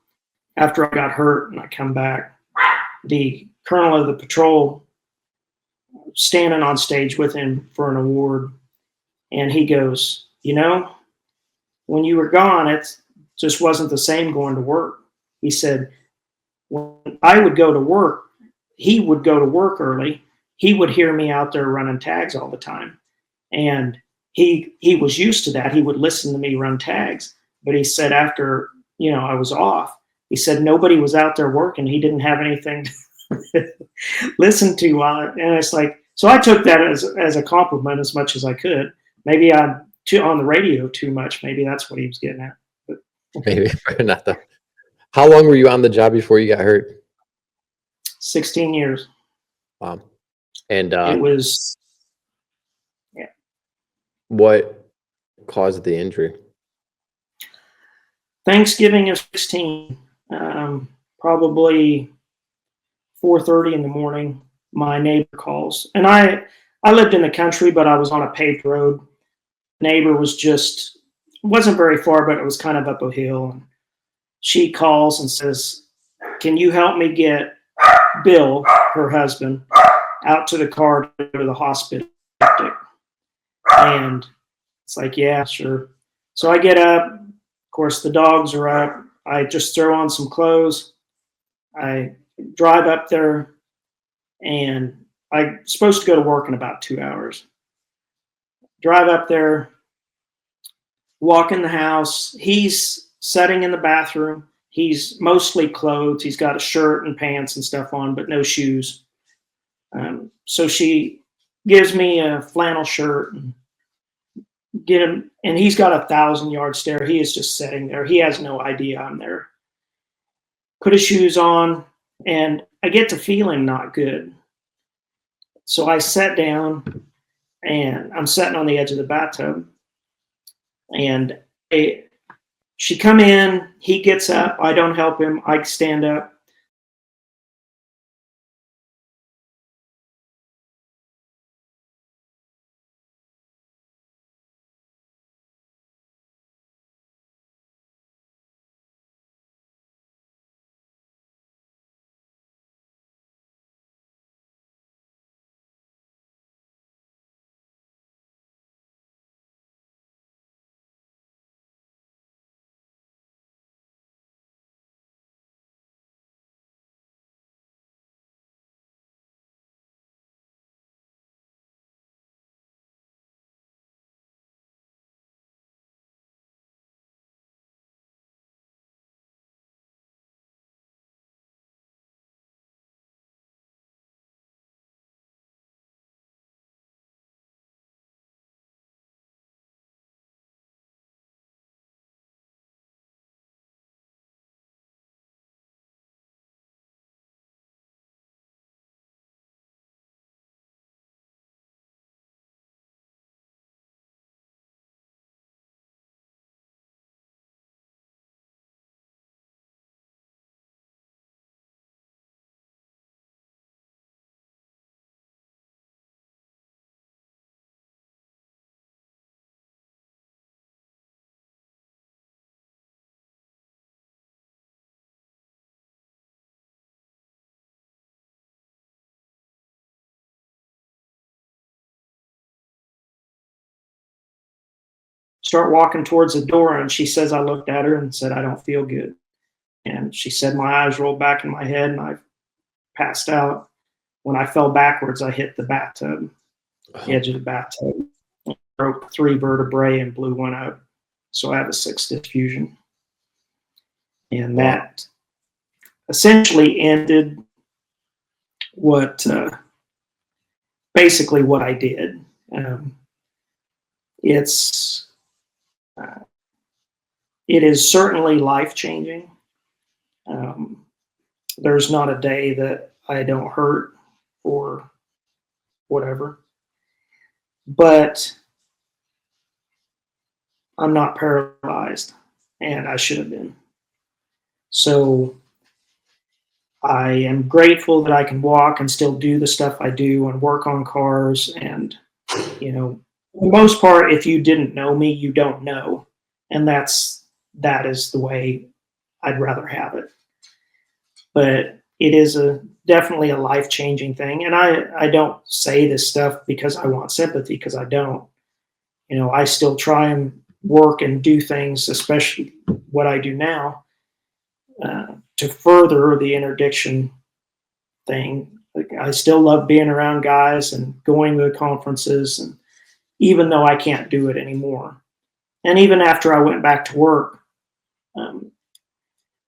Speaker 1: after I got hurt and I come back, the colonel of the patrol standing on stage with him for an award, and he goes, when you were gone, it just wasn't the same going to work. He said, when I would go to work, he would go to work early. He would hear me out there running tags all the time. And he was used to that. He would listen to me run tags. But he said after, I was off, he said nobody was out there working. He didn't have anything to listen to. And it's like, so I took that as a compliment as much as I could. Maybe I'm on the radio too much. Maybe that's what he was getting at. But,
Speaker 6: maybe not though. How long were you on the job before you got hurt?
Speaker 1: 16 years.
Speaker 6: Wow. And
Speaker 1: it was, yeah.
Speaker 6: What caused the injury?
Speaker 1: Thanksgiving of 16, probably 4:30 in the morning, my neighbor calls. And I lived in the country, but I was on a paved road. Neighbor wasn't very far, but it was kind of up a hill. And she calls and says, can you help me get Bill, her husband, out to the car to go to the hospital? And it's like, yeah, sure. So I get up. Of course, the dogs are up. I just throw on some clothes. I drive up there, and I'm supposed to go to work in about 2 hours. Drive up there, walk in the house. He's sitting in the bathroom. He's mostly clothed. He's got a shirt and pants and stuff on, but no shoes. So she gives me a flannel shirt and get him, and he's got 1,000-yard stare. He is just sitting there. He has no idea I'm there. Put his shoes on, and I get to feeling not good. So I sat down, and I'm sitting on the edge of the bathtub, and she come in, he gets up, I don't help him, I stand up. Start walking towards the door, and she says I looked at her and said, I don't feel good. And she said my eyes rolled back in my head and I passed out. When I fell backwards, I hit the bathtub, the edge of the bathtub, broke 3 vertebrae and blew 1 up. So I have a 6 disc fusion. And that essentially ended what basically what I did. It is certainly life-changing. There's not a day that I don't hurt or whatever. But I'm not paralyzed, and I should have been. So I am grateful that I can walk and still do the stuff I do and work on cars. And, you know, for the most part, if you didn't know me, you don't know. And that is the way I'd rather have it. But it is definitely a life-changing thing. And I don't say this stuff because I want sympathy, because I don't. You know, I still try and work and do things, especially what I do now, to further the interdiction thing. Like, I still love being around guys and going to the conferences, and even though I can't do it anymore. And even after I went back to work,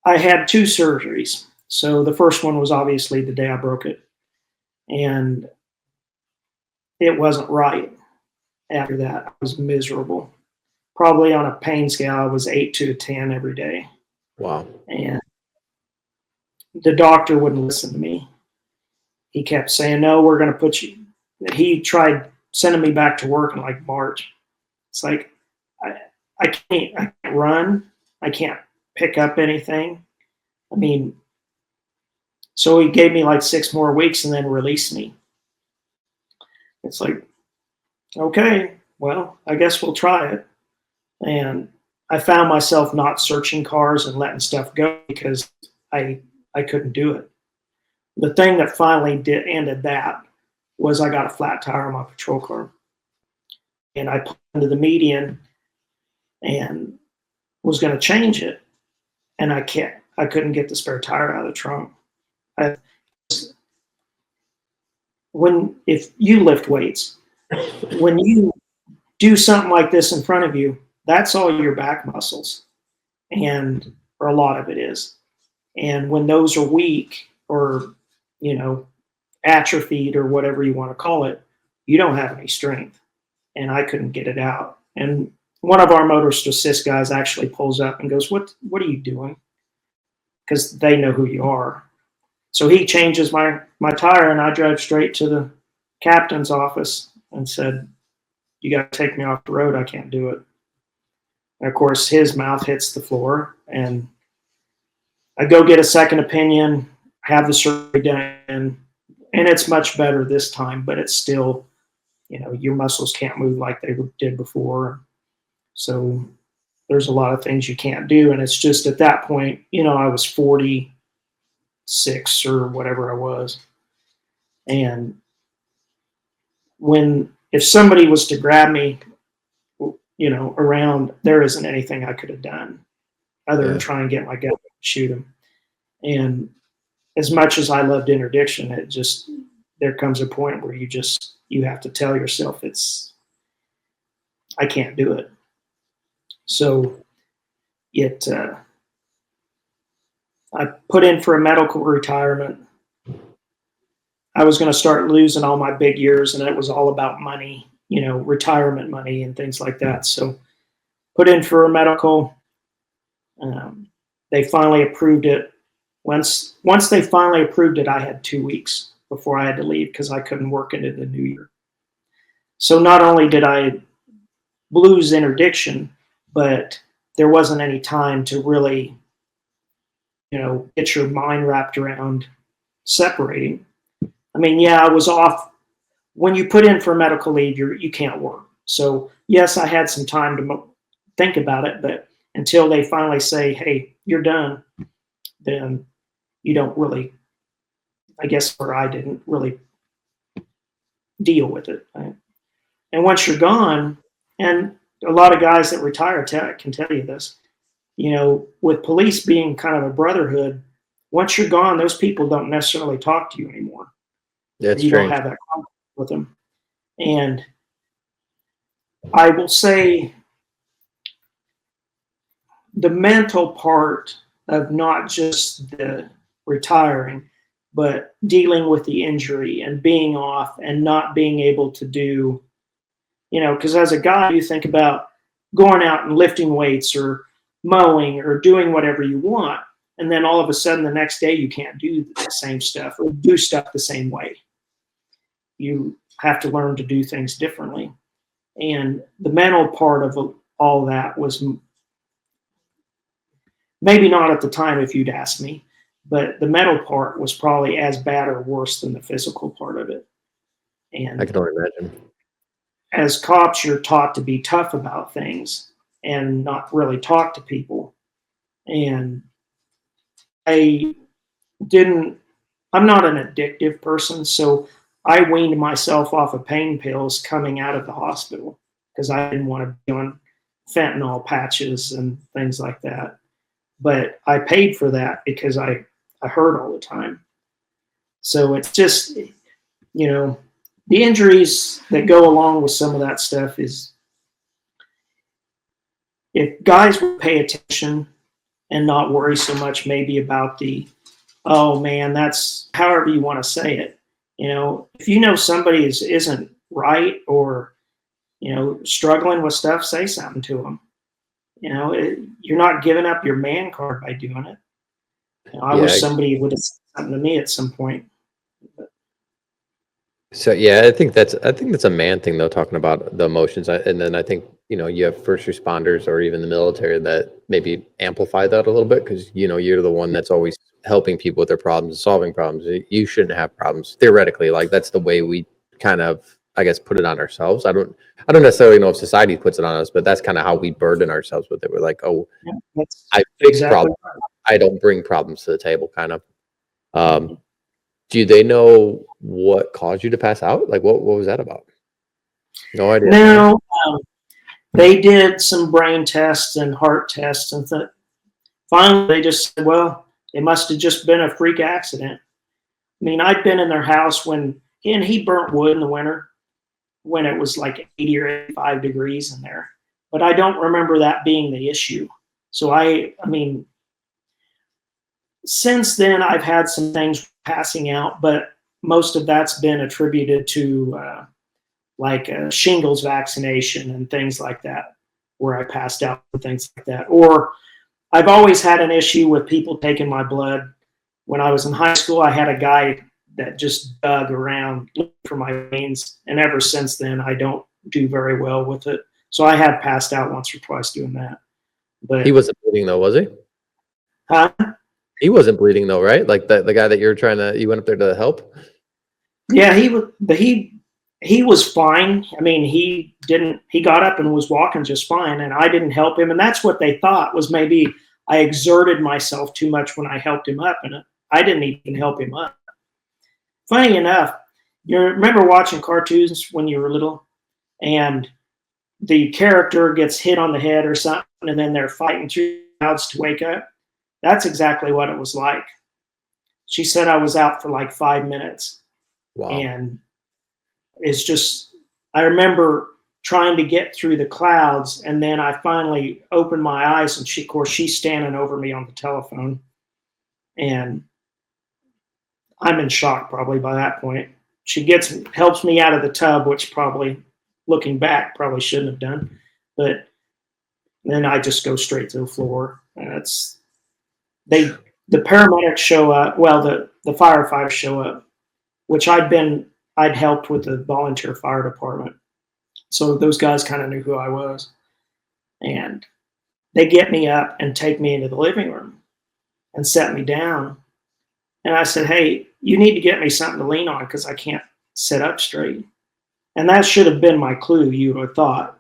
Speaker 1: I had 2 surgeries. So the first one was obviously the day I broke it. And it wasn't right. After that, I was miserable. Probably on a pain scale, I was 8 to a 10 every day.
Speaker 6: Wow.
Speaker 1: And the doctor wouldn't listen to me. He kept saying, no, we're going to put you. He tried sending me back to work in like March. It's like, I can't run. I can't pick up anything. I mean, so he gave me like 6 more weeks and then released me. It's like, okay, well, I guess we'll try it. And I found myself not searching cars and letting stuff go because I couldn't do it. The thing that finally ended that was I got a flat tire on my patrol car. And I pulled into the median and was going to change it. And I couldn't get the spare tire out of the trunk. If you lift weights, when you do something like this in front of you, that's all your back muscles, or a lot of it is. And when those are weak or, you know, atrophied or whatever you want to call it, you don't have any strength. And I couldn't get it out. And one of our motorist assist guys actually pulls up and goes, what are you doing? Because they know who you are. So he changes my tire, and I drive straight to the captain's office and said, You got to take me off the road. I can't do it. And of course, his mouth hits the floor, and I go get a second opinion, have the surgery done, and it's much better this time, but it's still, your muscles can't move like they did before. So there's a lot of things you can't do. And it's just at that point, I was 46 or whatever I was. And if somebody was to grab me, around, there isn't anything I could have done other than try and get my gun and shoot him. And as much as I loved interdiction, there comes a point where you have to tell yourself I can't do it. So I put in for a medical retirement. I was going to start losing all my big years, and it was all about money, retirement money and things like that. So put in for a medical. They finally approved it. Once they finally approved it, I had 2 weeks before I had to leave because I couldn't work into the new year. So not only did I lose interdiction, but there wasn't any time to really, get your mind wrapped around separating. I mean, I was off. When you put in for medical leave, you can't work. So yes, I had some time to think about it, but until they finally say, hey, you're done, then you don't really, I guess, or I didn't really deal with it. Right? And once you're gone, and a lot of guys that retire can tell you this, with police being kind of a brotherhood, once you're gone, those people don't necessarily talk to you anymore.
Speaker 6: That's
Speaker 1: you
Speaker 6: strange.
Speaker 1: Don't have that contact with them. And I will say the mental part of not just the retiring, but dealing with the injury and being off and not being able to do, because as a guy, you think about going out and lifting weights or mowing or doing whatever you want. And then all of a sudden the next day you can't do the same stuff or do stuff the same way. You have to learn to do things differently. And the mental part of all that was maybe not at the time if you'd asked me, but the mental part was probably as bad or worse than the physical part of it. And
Speaker 6: I can only imagine.
Speaker 1: As cops, you're taught to be tough about things and not really talk to people. And I'm not an addictive person, so I weaned myself off of pain pills coming out of the hospital because I didn't want to be on fentanyl patches and things like that. But I paid for that because I hurt all the time. So it's just, the injuries that go along with some of that stuff is, if guys would pay attention and not worry so much maybe about oh man, that's however you want to say it. If somebody isn't right or, struggling with stuff, say something to them. You're not giving up your man card by doing it. I wish somebody would have said something to me at some point.
Speaker 6: So yeah, I think that's a man thing though, talking about the emotions. And then I think, you have first responders or even the military that maybe amplify that a little bit because, you're the one that's always helping people with their problems, solving problems. You shouldn't have problems theoretically. Like that's the way we kind of, I guess, put it on ourselves. I don't necessarily know if society puts it on us, but that's kind of how we burden ourselves with it. We're like, oh, I fix problems. I don't bring problems to the table, kind of. Do they know what caused you to pass out? Like, what was that about? No idea.
Speaker 1: No, they did some brain tests and heart tests, and finally they just said, well, it must have just been a freak accident. I mean, I'd been in their house and he burnt wood in the winter when it was like 80 or 85 degrees in there. But I don't remember that being the issue. So I mean, since then I've had some things passing out, but most of that's been attributed to shingles vaccination and things like that, where I passed out and things like that. Or I've always had an issue with people taking my blood. When I was in high school, I had a guy that just dug around looking for my veins, and ever since then, I don't do very well with it. So I have passed out once or twice doing that. But
Speaker 6: He wasn't bleeding though, was he?
Speaker 1: huh?
Speaker 6: He wasn't bleeding though, right? Like the guy that you went up there to help?
Speaker 1: Yeah, he was fine. I mean, he got up and was walking just fine, and I didn't help him. And that's what they thought, was maybe I exerted myself too much when I helped him up, and I didn't even help him up. Funny enough, you remember watching cartoons when you were little, and the character gets hit on the head or something, and then they're fighting through the clouds to wake up? That's exactly what it was like. She said I was out for like 5 minutes.
Speaker 6: Wow.
Speaker 1: And it's just, I remember trying to get through the clouds, and then I finally opened my eyes, and of course, she's standing over me on the telephone, and I'm in shock probably by that point. She helps me out of the tub, which probably, looking back, probably shouldn't have done, but then I just go straight to the floor. And the paramedics show up. Well, the firefighters show up, which I'd helped with the volunteer fire department. So those guys kind of knew who I was. And they get me up and take me into the living room and set me down. And I said, hey, you need to get me something to lean on because I can't sit up straight. And that should have been my clue, you would have thought.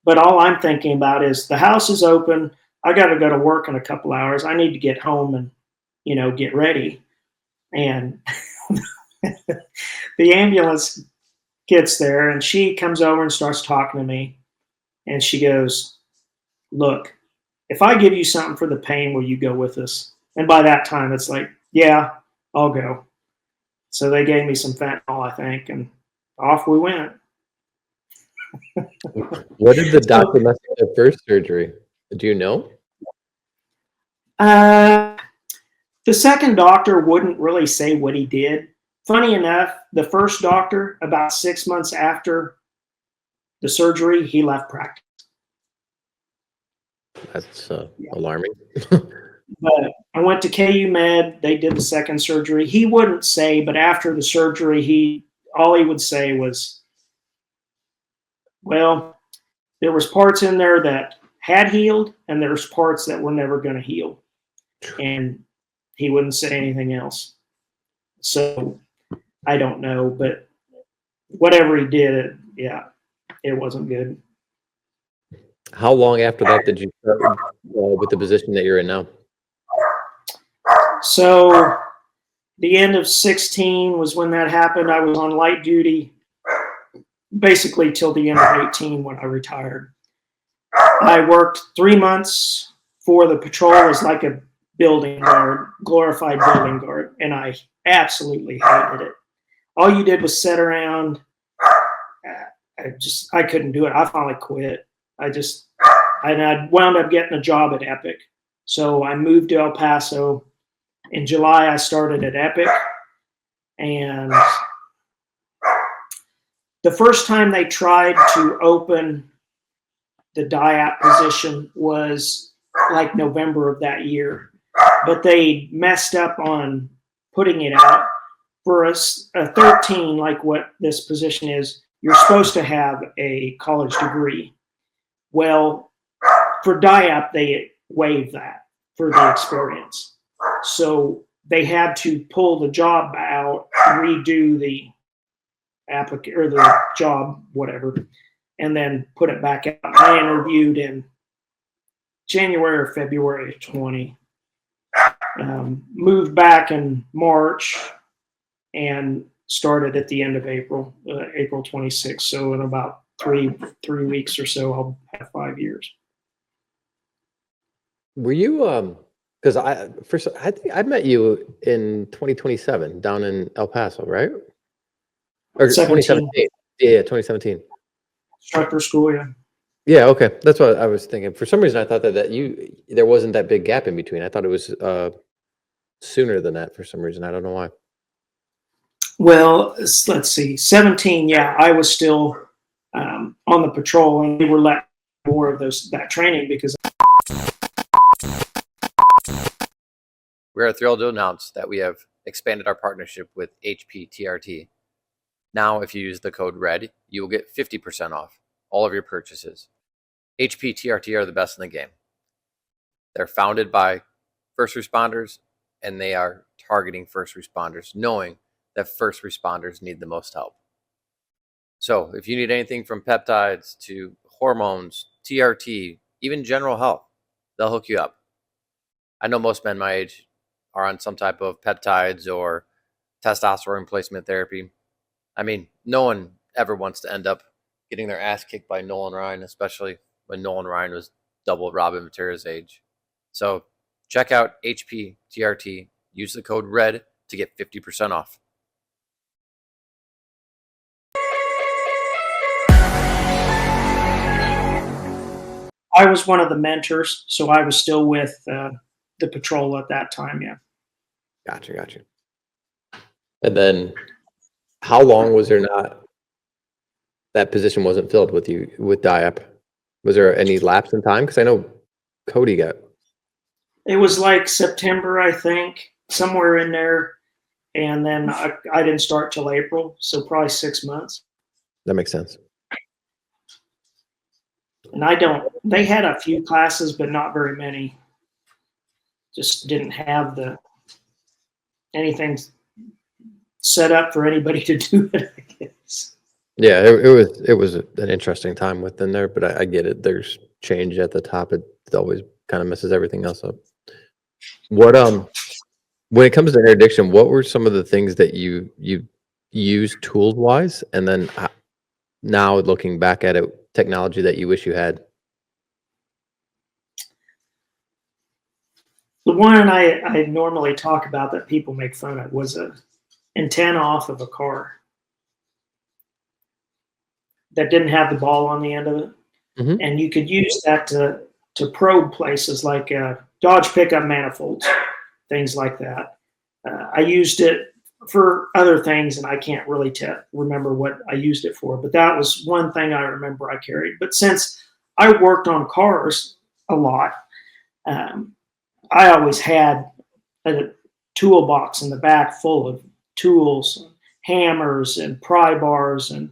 Speaker 1: But all I'm thinking about is the house is open. I got to go to work in a couple hours. I need to get home and, get ready. And the ambulance gets there, and she comes over and starts talking to me. And she goes, look, if I give you something for the pain, will you go with us? And by that time, it's like, yeah, I'll go. So they gave me some fentanyl, I think, and off we went.
Speaker 6: What did the doctor mess up the first surgery? Do you know?
Speaker 1: The second doctor wouldn't really say what he did. Funny enough, the first doctor, about 6 months after the surgery, he left practice.
Speaker 6: That's alarming.
Speaker 1: But I went to KU Med. They did the second surgery. He wouldn't say, but after the surgery, all he would say was, well, there was parts in there that had healed, and there's parts that were never going to heal. And he wouldn't say anything else. So I don't know, but whatever he did, it wasn't good.
Speaker 6: How long after that did you start with the position that you're in now?
Speaker 1: So the end of 16 was when that happened. I was on light duty basically till the end of 18 when I retired. I worked 3 months for the patrol as like a building guard, glorified building guard, and I absolutely hated it. All you did was sit around. I couldn't do it. I finally quit. I wound up getting a job at Epic. So I moved to El Paso. In July, I started at Epic. And the first time they tried to open the DIAP position was like November of that year. But they messed up on putting it out. For a 13, like what this position is, you're supposed to have a college degree. Well, for DIAP, they waived that for the experience. So they had to pull the job out, redo the the job, whatever, and then put it back out. I interviewed in January or February of 20. Moved back in March and started at the end of April 26th. So in about three weeks or so, I'll have 5 years.
Speaker 6: Were you because I think I met you in 2027 down in El Paso, right? Or 2017. Yeah, 2017.
Speaker 1: Instructor school, yeah.
Speaker 6: Yeah, okay. That's what I was thinking. For some reason I thought that there wasn't that big gap in between. I thought it was sooner than that for some reason. I don't know why.
Speaker 1: Well, let's see. 17, yeah, I was still on the patrol, and we were let more of that training because.
Speaker 6: We are thrilled to announce that we have expanded our partnership with HPTRT. Now, if you use the code RED, you will get 50% off. all of your purchases. HP, TRT are the best in the game. They're founded by first responders, and they are targeting first responders, knowing that first responders need the most help. So if you need anything from peptides to hormones, TRT, even general health, they'll hook you up. I know most men my age are on some type of peptides or testosterone replacement therapy. I mean, no one ever wants to end up getting their ass kicked by Nolan Ryan, especially when Nolan Ryan was double Robin Ventura's age. So check out HP TRT. Use the code RED to get 50% off.
Speaker 1: I was one of the mentors, so I was still with the patrol at that time. Yeah.
Speaker 6: Gotcha. And then how long was there not that position wasn't filled with you with DIAP? Was there any lapse in time? Because I know Cody got.
Speaker 1: It was like September, I think, somewhere in there. And then I didn't start till April, so probably 6 months.
Speaker 6: That makes sense.
Speaker 1: And they had a few classes, but not very many. Just didn't have anything set up for anybody to do it, I guess.
Speaker 6: Yeah, it was an interesting time within there, but I get it. There's change at the top. It always kind of messes everything else up. What when it comes to interdiction, what were some of the things that you used tools wise, and then now looking back at it, technology that you wish you had?
Speaker 1: The one I normally talk about that people make fun of was an antenna off of a car that didn't have the ball on the end of it.
Speaker 6: Mm-hmm.
Speaker 1: And you could use that to probe places like Dodge pickup manifolds, things like that. I used it for other things, and I can't really remember what I used it for, but that was one thing I remember I carried. But since I worked on cars a lot, I always had a toolbox in the back full of tools, hammers, and pry bars, and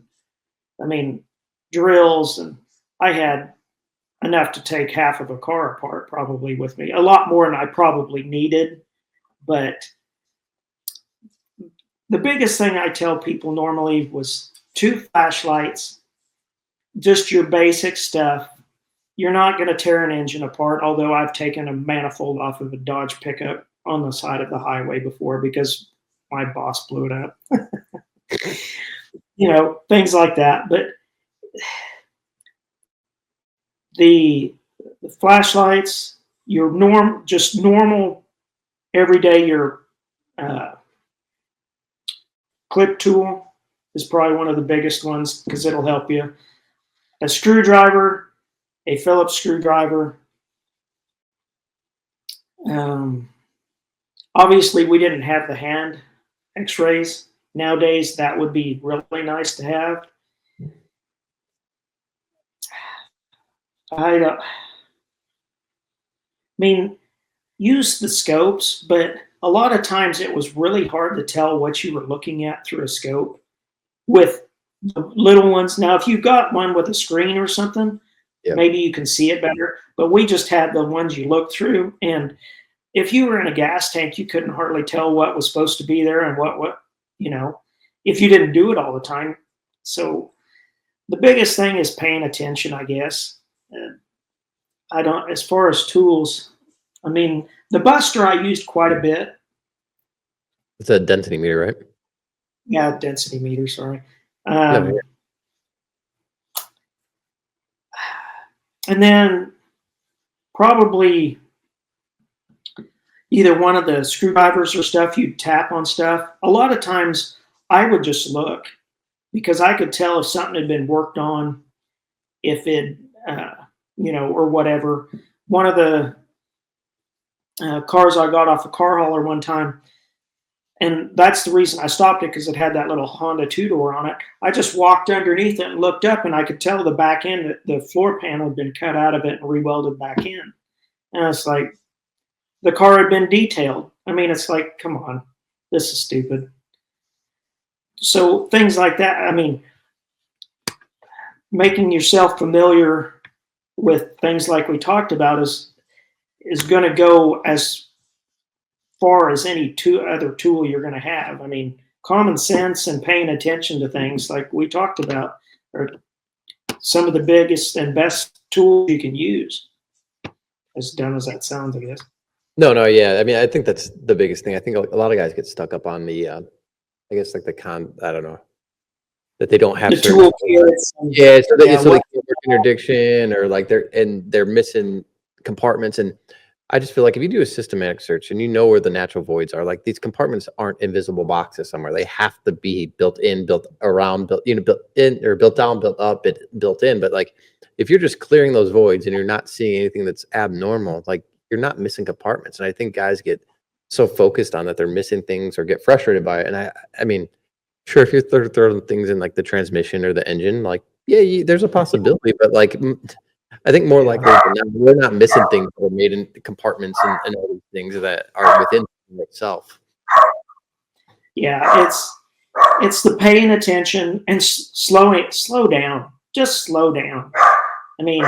Speaker 1: drills, and I had enough to take half of a car apart probably with me. A lot more than I probably needed, but the biggest thing I tell people normally was 2 flashlights, just your basic stuff. You're not going to tear an engine apart, although I've taken a manifold off of a Dodge pickup on the side of the highway before because my boss blew it up. Things like that. But the flashlights, just normal, everyday, your clip tool is probably one of the biggest ones because it'll help you. A screwdriver, a Phillips screwdriver. Obviously, we didn't have the hand x-rays. Nowadays, that would be really nice to have. Use the scopes, but a lot of times it was really hard to tell what you were looking at through a scope with the little ones. Now, if you've got one with a screen or something, yep, maybe you can see it better, but we just had the ones you look through, and if you were in a gas tank, you couldn't hardly tell what was supposed to be there and what if you didn't do it all the time. So the biggest thing is paying attention, I guess. As far as tools, the Buster I used quite a bit.
Speaker 6: It's a density meter, right?
Speaker 1: Yeah, density meter, sorry.
Speaker 6: Yeah.
Speaker 1: And then probably either one of the screwdrivers or stuff, you'd tap on stuff. A lot of times I would just look because I could tell if something had been worked on, if it, or whatever. One of the cars I got off a car hauler one time, and that's the reason I stopped it, because it had that little Honda two-door on it. I just walked underneath it and looked up, and I could tell the back end, the floor panel had been cut out of it and rewelded back in. And it's like, the car had been detailed. It's like, come on, this is stupid. So things like that. making yourself familiar with things like we talked about is going to go as far as any other tool you're going to have. I mean, common sense and paying attention to things like we talked about are some of the biggest and best tools you can use. As dumb as that sounds, I guess.
Speaker 6: No, yeah. I mean, I think that's the biggest thing. I think a lot of guys get stuck up on the, I guess like I don't know, that they don't have
Speaker 1: The
Speaker 6: certain
Speaker 1: toolkits.
Speaker 6: Yeah, so they
Speaker 1: Yeah,
Speaker 6: so they can't work interdiction, or like they're missing compartments. And I just feel like if you do a systematic search and you know where the natural voids are, like these compartments aren't invisible boxes somewhere. They have to be built in, built around, built in, or built down, built up, built in. But like if you're just clearing those voids and you're not seeing anything that's abnormal, like you're not missing compartments. And I think guys get so focused on that they're missing things or get frustrated by it. And I mean, sure, if you're throwing things in like the transmission or the engine, like yeah, there's a possibility, but like I think more likely than not, we're not missing things that are made in compartments and other things that are within itself.
Speaker 1: Yeah, it's the paying attention and slow down. Just slow down. I mean,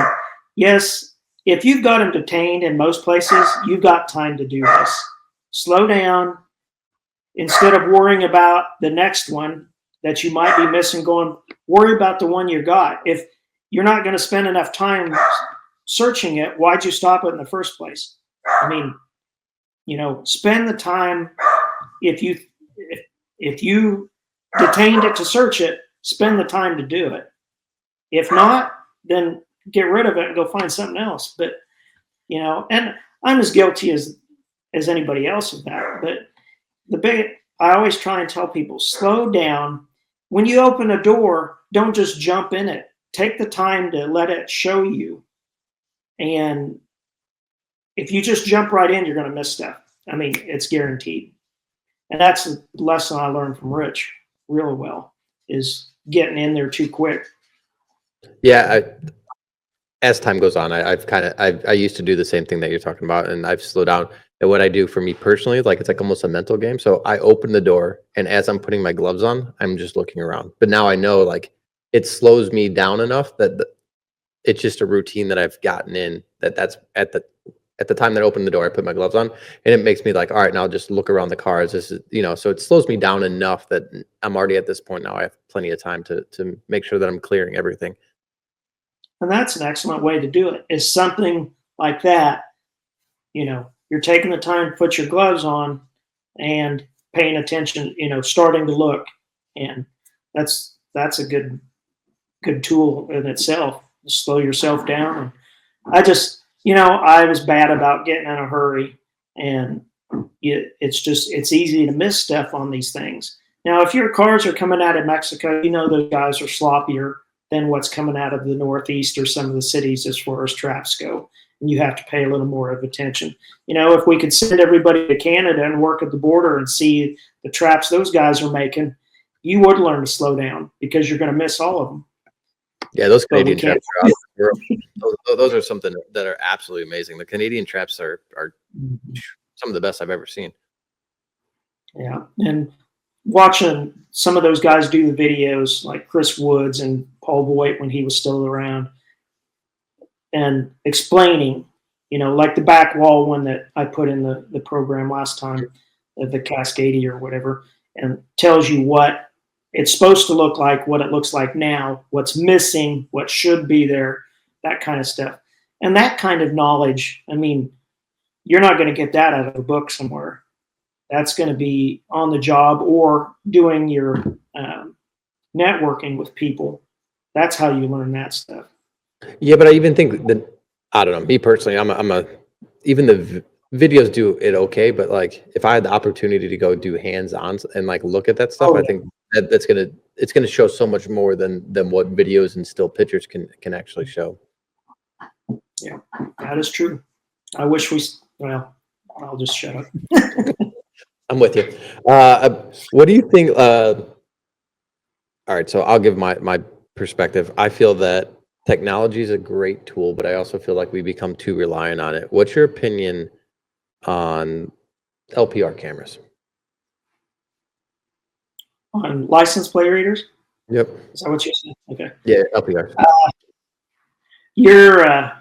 Speaker 1: yes, if you've got them detained in most places, you've got time to do this. Slow down. Instead of worrying about the next one that you might be missing, worry about the one you got. If you're not going to spend enough time searching it, why'd you stop it in the first place? I mean, spend the time. If you detained it to search it, spend the time to do it. If not, then get rid of it and go find something else. But and I'm as guilty as anybody else of that. But I always try and tell people, slow down. When you open a door, don't just jump in it. Take the time to let it show you. And if you just jump right in, you're going to miss stuff. I mean, it's guaranteed. And that's the lesson I learned from Rich really well, is getting in there too quick.
Speaker 6: Yeah, as time goes on, I used to do the same thing that you're talking about, and I've slowed down. And what I do for me personally, like it's like almost a mental game. So I open the door, and as I'm putting my gloves on, I'm just looking around. But now I know like it slows me down enough that it's just a routine that I've gotten in. That's at the time that I open the door, I put my gloves on, and it makes me like, all right, now I'll just look around the cars. This is so it slows me down enough that I'm already at this point now. I have plenty of time to make sure that I'm clearing everything.
Speaker 1: And that's an excellent way to do it, is something like that. You're taking the time to put your gloves on and paying attention, starting to look. And that's a good tool in itself, to slow yourself down. And I just, I was bad about getting in a hurry, and it's easy to miss stuff on these things. Now, if your cars are coming out of Mexico, those guys are sloppier than what's coming out of the Northeast or some of the cities as far as traps go. And you have to pay a little more of attention. If we could send everybody to Canada and work at the border and see the traps those guys are making, you would learn to slow down, because you're going to miss all of them.
Speaker 6: Yeah, those Canadian traps those are something that are absolutely amazing. The Canadian traps are some of the best I've ever seen.
Speaker 1: Yeah, and watching some of those guys do the videos, like Chris Woods and Paul Voigt when he was still around, and explaining, like the back wall one that I put in the program last time, the Cascadia or whatever, and tells you what it's supposed to look like, what it looks like now, what's missing, what should be there, that kind of stuff. And that kind of knowledge, I mean, you're not going to get that out of a book somewhere. That's going to be on the job or doing your networking with people. That's how you learn that stuff.
Speaker 6: Yeah, but I even think that, I don't know, me personally, even the videos do it okay, but like if I had the opportunity to go do hands-on and like look at that stuff, I think it's gonna show so much more than what videos and still pictures can actually show.
Speaker 1: Yeah, that is true. I wish I'll just shut up.
Speaker 6: I'm with you. What do you think? All right, so I'll give my perspective. I feel that technology is a great tool, but I also feel like we become too reliant on it. What's your opinion on LPR cameras?
Speaker 1: On license plate readers?
Speaker 6: Yep.
Speaker 1: Is that what you said? Okay.
Speaker 6: Yeah, LPR.
Speaker 1: You're,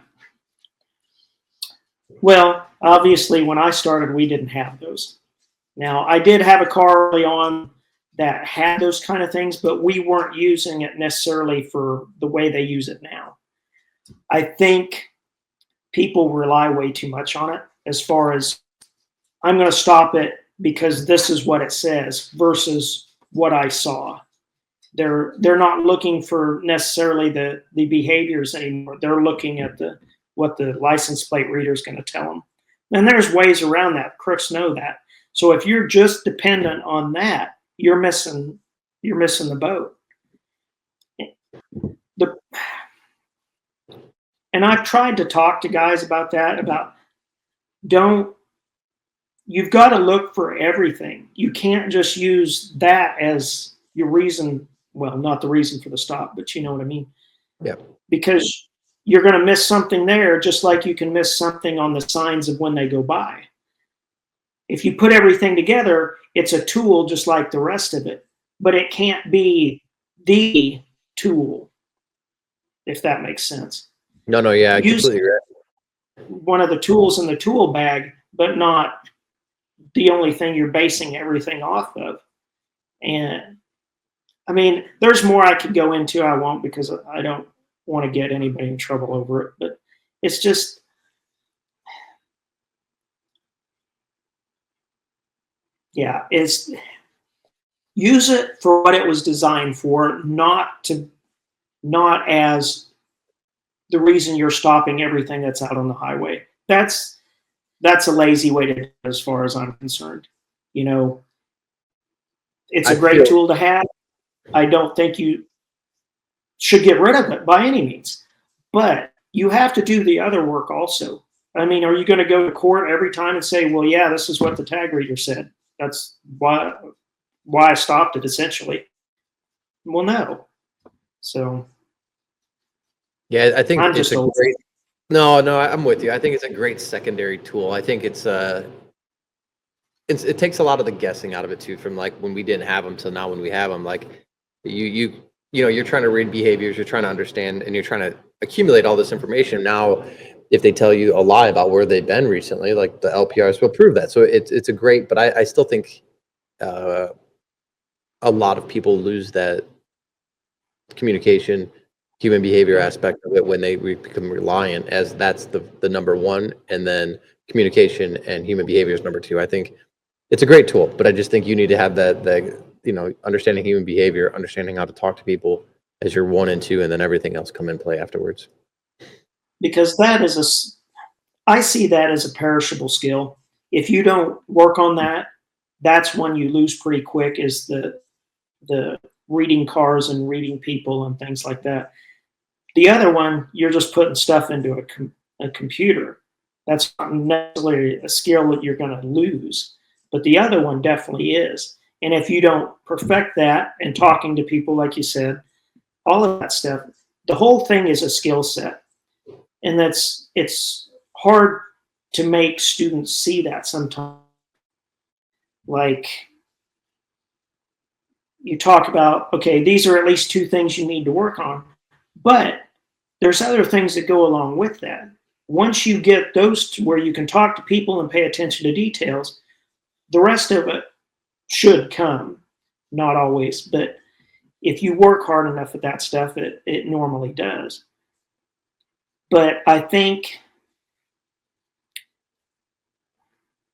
Speaker 1: well, obviously, when I started, we didn't have those. Now, I did have a car early on that had those kind of things, but we weren't using it necessarily for the way they use it now. I think people rely way too much on it as far as I'm going to stop it because this is what it says versus what I saw. They're not looking for necessarily the behaviors anymore. They're looking at what the license plate reader is going to tell them. And there's ways around that. Crooks know that. So if you're just dependent on that, you're missing the boat. And I've tried to talk to guys about that, you've got to look for everything. You can't just use that as your reason. Well, not the reason for the stop, but you know what I mean?
Speaker 6: Yeah.
Speaker 1: Because you're going to miss something there, just like you can miss something on the signs of when they go by. If you put everything together, it's a tool just like the rest of it, but it can't be the tool, if that makes sense.
Speaker 6: No, yeah, I completely agree.
Speaker 1: One of the tools in the tool bag, but not the only thing you're basing everything off of. And I mean, there's more I could go into. I won't because I don't want to get anybody in trouble over it. But it's just, yeah, use it for what it was designed for, not as the reason you're stopping everything that's out on the highway. That's a lazy way to do it as far as I'm concerned. You know, it's a great tool to have. I don't think you should get rid of it by any means, but you have to do the other work also. I mean, are you going to go to court every time and say, well, yeah, this is what the tag reader said. That's why I stopped it, essentially. Well, no. So.
Speaker 6: Yeah, I think it's a great. No, I'm with you. I think it's a great secondary tool. I think it takes a lot of the guessing out of it too, from like when we didn't have them till now when we have them. Like you know, you're trying to read behaviors, you're trying to understand, and you're trying to accumulate all this information. Now, if they tell you a lie about where they've been recently, like the LPRs will prove that. So it's a great, but I still think a lot of people lose that communication, human behavior aspect of it when they become reliant, as that's the number one, and then communication and human behavior is number two. I think it's a great tool, but I just think you need to have that you know, understanding human behavior, understanding how to talk to people as your 1 and 2, and then everything else come in play afterwards.
Speaker 1: Because I see that as a perishable skill. If you don't work on that, that's when you lose pretty quick, is the reading cars and reading people and things like that. The other one, you're just putting stuff into a computer. That's not necessarily a skill that you're going to lose, but the other one definitely is. And if you don't perfect that and talking to people, like you said, all of that stuff, the whole thing is a skill set. And it's hard to make students see that sometimes. Like, you talk about, okay, these are at least 2 things you need to work on, but there's other things that go along with that. Once you get those to where you can talk to people and pay attention to details, the rest of it should come. Not always, but if you work hard enough at that stuff, it normally does. But I think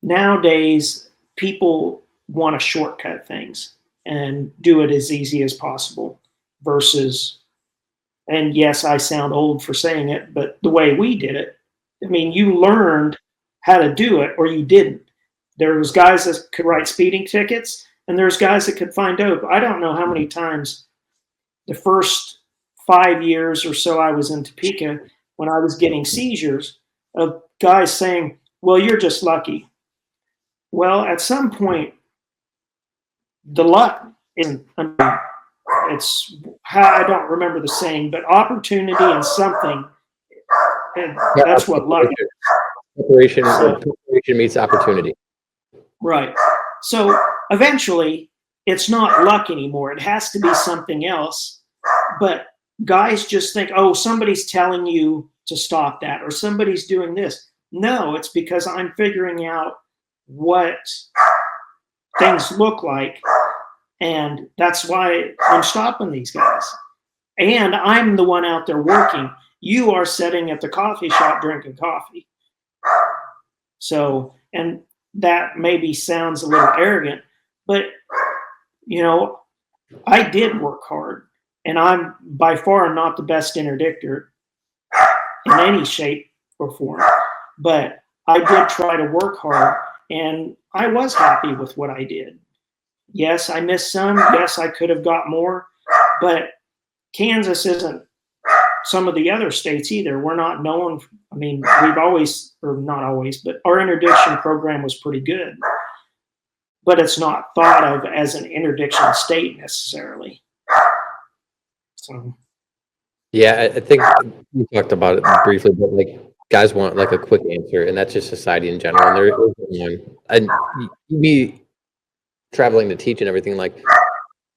Speaker 1: nowadays people want to shortcut things and do it as easy as possible versus, and yes, I sound old for saying it, but the way we did it, I mean, you learned how to do it or you didn't. There was guys that could write speeding tickets and there's guys that could find dope. I don't know how many times the first 5 years or so I was in Topeka, when I was getting seizures, of guys saying, well, you're just lucky. Well, at some point, the luck isn't, it's how, I don't remember the saying, but opportunity and something, and that's what luck is.
Speaker 6: Preparation meets opportunity.
Speaker 1: Right. So eventually it's not luck anymore. It has to be something else. But guys just think, oh, somebody's telling you to stop that, or somebody's doing this. No, it's because I'm figuring out what things look like, and that's why I'm stopping these guys. And I'm the one out there working. You are sitting at the coffee shop drinking coffee. So, and that maybe sounds a little arrogant, but you know, I did work hard, and I'm by far not the best interdictor in any shape or form, but I did try to work hard, and I was happy with what I did. Yes, I missed some. Yes, I could have got more, but Kansas isn't some of the other states either. We're not known. I mean, we've always, or not always, but our interdiction program was pretty good, but it's not thought of as an interdiction state necessarily. So,
Speaker 6: Yeah, I think we talked about it briefly, but like guys want like a quick answer, and that's just society in general. And there isn't one. And me traveling to teach and everything, like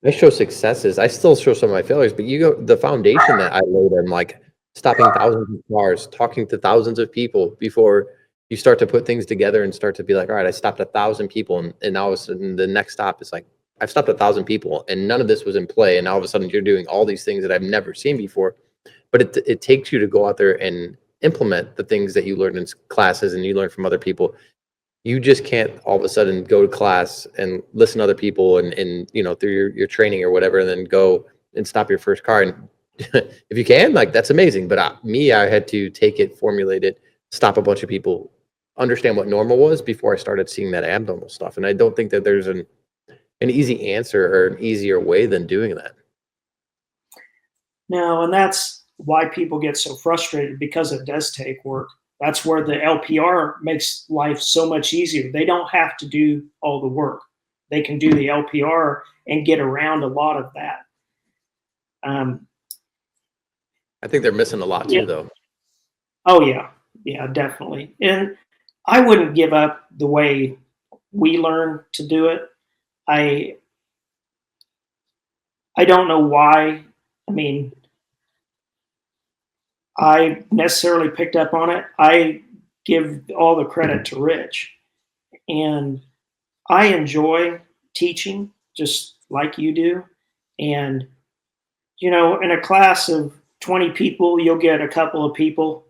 Speaker 6: I show successes. I still show some of my failures, but you go the foundation that I laid on, like stopping thousands of cars, talking to thousands of people before you start to put things together and start to be like, all right, I stopped 1,000 people, and all of a sudden the next stop is like, I've stopped 1,000 people, and none of this was in play, and all of a sudden you're doing all these things that I've never seen before. But it takes you to go out there and implement the things that you learned in classes and you learn from other people. You just can't all of a sudden go to class and listen to other people and you know, through your training or whatever, and then go and stop your first car. And if you can, like, that's amazing. But I had to take it, formulate it, stop a bunch of people, understand what normal was before I started seeing that abnormal stuff. And I don't think that there's an easy answer or an easier way than doing that.
Speaker 1: no, and that's why people get so frustrated, because it does take work. That's where the LPR makes life so much easier. They don't have to do all the work. They can do the LPR and get around a lot of that.
Speaker 6: I think they're missing a lot too, though.
Speaker 1: Oh yeah, yeah, definitely. And I wouldn't give up the way we learn to do it. I don't know why. I mean, I necessarily picked up on it. I give all the credit to Rich, and I enjoy teaching just like you do. And you know, in a class of 20 people, you'll get a couple of people,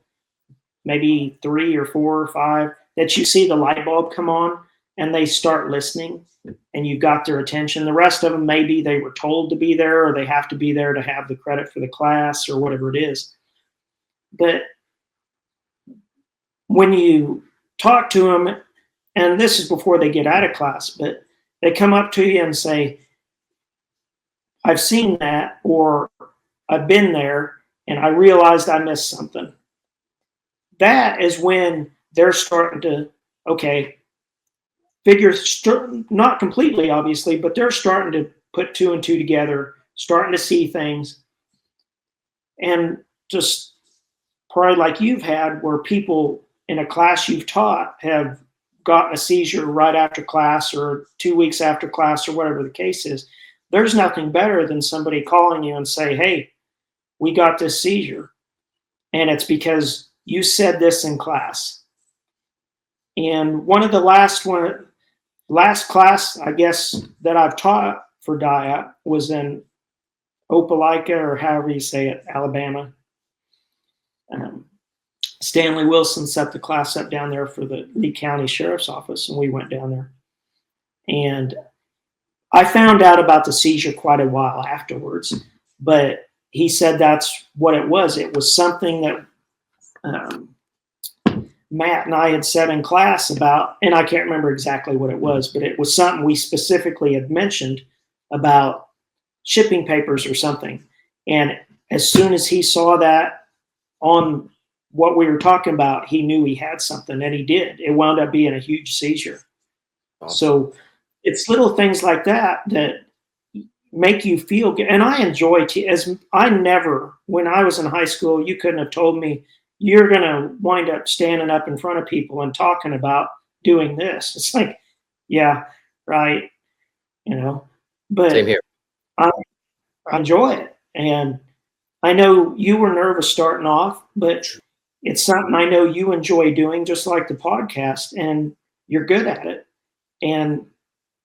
Speaker 1: maybe 3 or 4 or 5, that you see the light bulb come on and they start listening and you got their attention. The rest of them, maybe they were told to be there, or they have to be there to have the credit for the class or whatever it is. But when you talk to them, and this is before they get out of class, but they come up to you and say, I've seen that, or I've been there and I realized I missed something. That is when they're starting to, okay, figure, not completely obviously, but they're starting to put 2 and 2 together, starting to see things. And just probably like you've had, where people in a class you've taught have gotten a seizure right after class or 2 weeks after class or whatever the case is. There's nothing better than somebody calling you and say, hey, we got this seizure, and it's because you said this in class. And one of the last class, I guess, that I've taught for DIAP was in Opelika, or however you say it, Alabama. Stanley Wilson set the class up down there for the Lee County Sheriff's Office, and we went down there. And I found out about the seizure quite a while afterwards, but he said that's what it was. It was something that Matt and I had said in class about, and I can't remember exactly what it was, but it was something we specifically had mentioned about shipping papers or something. And as soon as he saw that on what we were talking about, he knew he had something, and he did. It wound up being a huge seizure. Awesome. So it's little things like that that make you feel good. And I enjoy when I was in high school, you couldn't have told me you're going to wind up standing up in front of people and talking about doing this. It's like, yeah, right. You know, but
Speaker 6: Same here.
Speaker 1: I, I enjoy it. And I know you were nervous starting off, but it's something I know you enjoy doing, just like the podcast, and you're good at it. And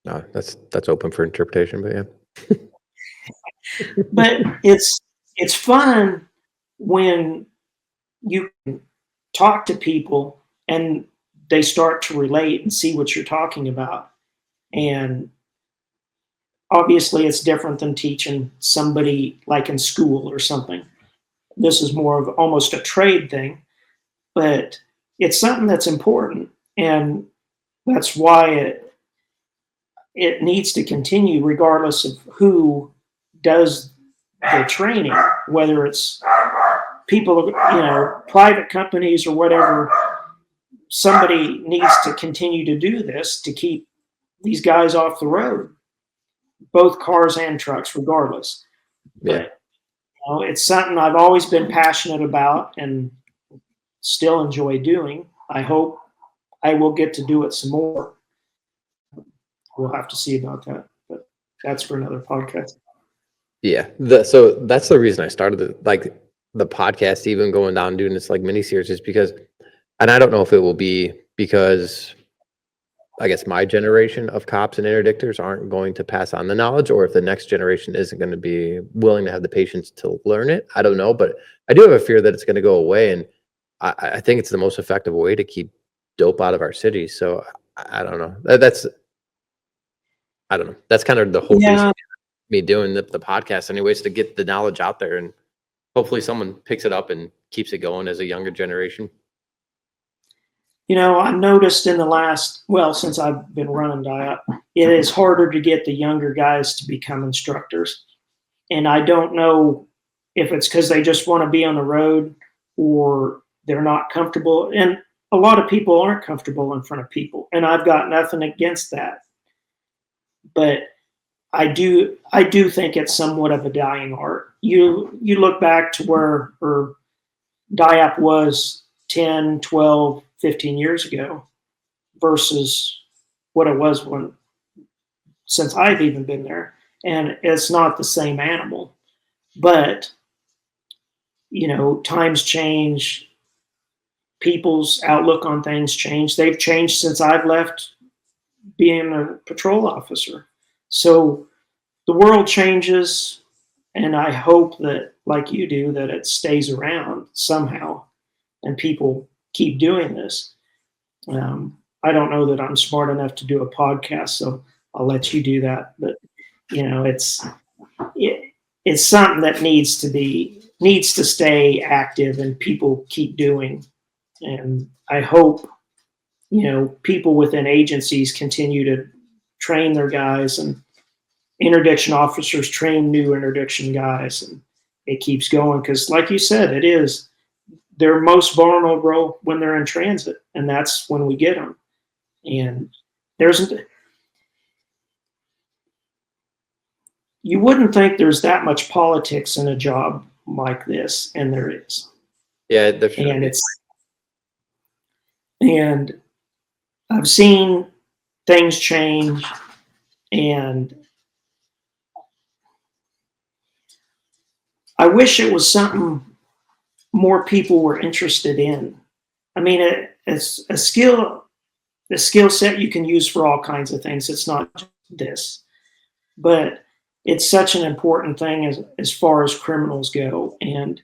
Speaker 6: No, that's open for interpretation, but yeah.
Speaker 1: but it's fun when you can talk to people and they start to relate and see what you're talking about. And obviously, it's different than teaching somebody like in school or something. This is more of almost a trade thing, but it's something that's important. And that's why it needs to continue regardless of who does the training, whether it's people, private companies or whatever. Somebody needs to continue to do this to keep these guys off the road, both cars and trucks, regardless.
Speaker 6: Yeah.
Speaker 1: But it's something I've always been passionate about and still enjoy doing. I hope I will get to do it some more. We'll have to see about that, but that's for another podcast.
Speaker 6: Yeah. So that's the reason I started the podcast, even going down doing this like mini series, is because, and I don't know if it will be because I guess my generation of cops and interdictors aren't going to pass on the knowledge, or if the next generation isn't going to be willing to have the patience to learn it. I don't know, but I do have a fear that it's going to go away. And I think it's the most effective way to keep dope out of our cities. So I don't know. I don't know. That's kind of the whole reason me doing the podcast anyways, to get the knowledge out there, and hopefully someone picks it up and keeps it going as a younger generation.
Speaker 1: I noticed in the since I've been running DIAP, it is harder to get the younger guys to become instructors. And I don't know if it's because they just want to be on the road or they're not comfortable. And a lot of people aren't comfortable in front of people. And I've got nothing against that. But I do think it's somewhat of a dying art. You look back to where DIAP was 10, 12, 15 years ago versus what it was since I've even been there. And it's not the same animal. But, times change. People's outlook on things change. They've changed since I've left being a patrol officer. So the world changes, and I hope that, like you do, that it stays around somehow and people keep doing this. I don't know that I'm smart enough to do a podcast, so I'll let you do that. But it's something that needs to stay active and people keep doing. And I hope people within agencies continue to train their guys, and interdiction officers train new interdiction guys, and it keeps going because, like you said, they're most vulnerable when they're in transit, and that's when we get them. And you wouldn't think there's that much politics in a job like this, and there is.
Speaker 6: Yeah, definitely.
Speaker 1: And I've seen things change, and I wish it was something more people were interested in. I mean, it's a skill set you can use for all kinds of things. It's not just this, but it's such an important thing as far as criminals go and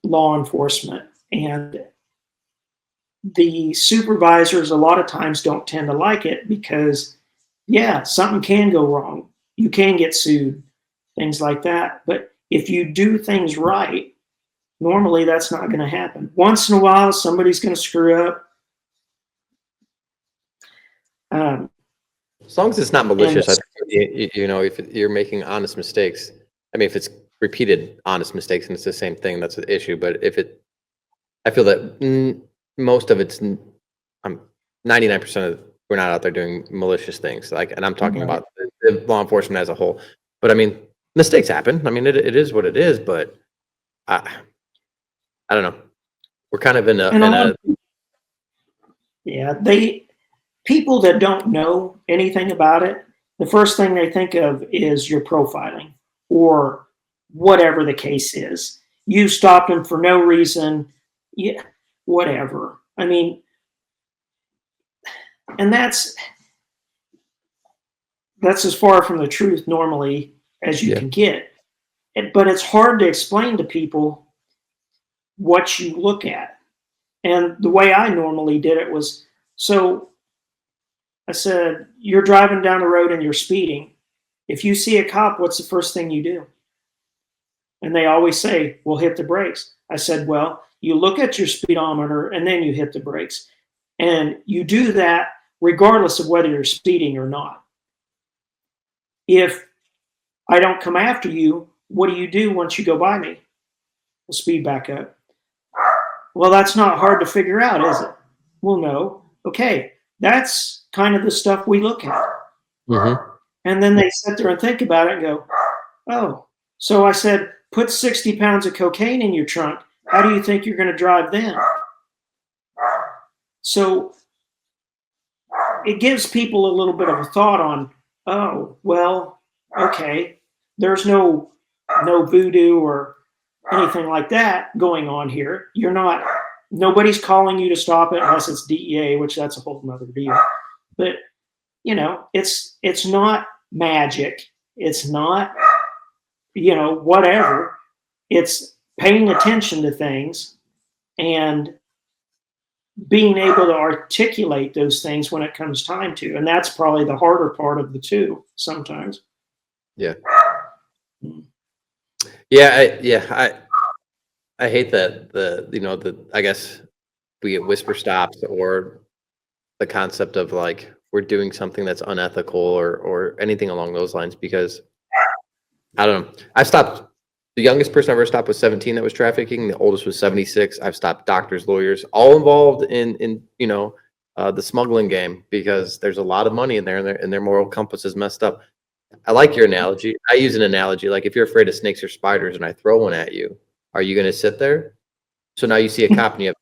Speaker 1: law enforcement. And the supervisors a lot of times don't tend to like it because, something can go wrong. You can get sued, things like that. But if you do things right, normally that's not going to happen. Once in a while, somebody's going to screw up.
Speaker 6: As long as it's not malicious, I think, if you're making honest mistakes, I mean, if it's repeated honest mistakes and it's the same thing, that's an issue. But I feel that most of it's, 99% of we're not out there doing malicious things. And I'm talking about the law enforcement as a whole. But I mean, mistakes happen. I mean, it is what it is. But I don't know. We're kind of in a
Speaker 1: people that don't know anything about it, the first thing they think of is your profiling or whatever the case is. You stopped them for no reason, yeah, whatever. I mean, and that's as far from the truth normally as you can get. But it's hard to explain to people what you look at. And the way I normally did it was, so I said, you're driving down the road and you're speeding. If you see a cop, what's the first thing you do? And they always say, well, hit the brakes. I said, well, you look at your speedometer and then you hit the brakes. And you do that regardless of whether you're speeding or not. If I don't come after you, what do you do once you go by me? We'll speed back up. Well, that's not hard to figure out, is it? Well, no. Okay, that's kind of the stuff we look at.
Speaker 6: Mm-hmm.
Speaker 1: And then they sit there and think about it and go, oh. So I said, put 60 pounds of cocaine in your trunk. How do you think you're going to drive then? So it gives people a little bit of a thought on, oh, well, okay, there's no voodoo or anything like that going on here. Nobody's calling you to stop it unless it's DEA, which that's a whole nother deal. But, it's not magic. It's not, whatever. It's paying attention to things and being able to articulate those things when it comes time to. And that's probably the harder part of the two sometimes.
Speaker 6: Yeah. Yeah. I hate that I guess we get whisper stops or the concept of like, we're doing something that's unethical or anything along those lines, because I don't know. I stopped. The youngest person I ever stopped was 17 that was trafficking. The oldest was 76. I've stopped doctors, lawyers, all involved in the smuggling game, because there's a lot of money in there and their moral compass is messed up. I like your analogy. I use an analogy like, if you're afraid of snakes or spiders and I throw one at you, are you going to sit there? So now you see a cop and you have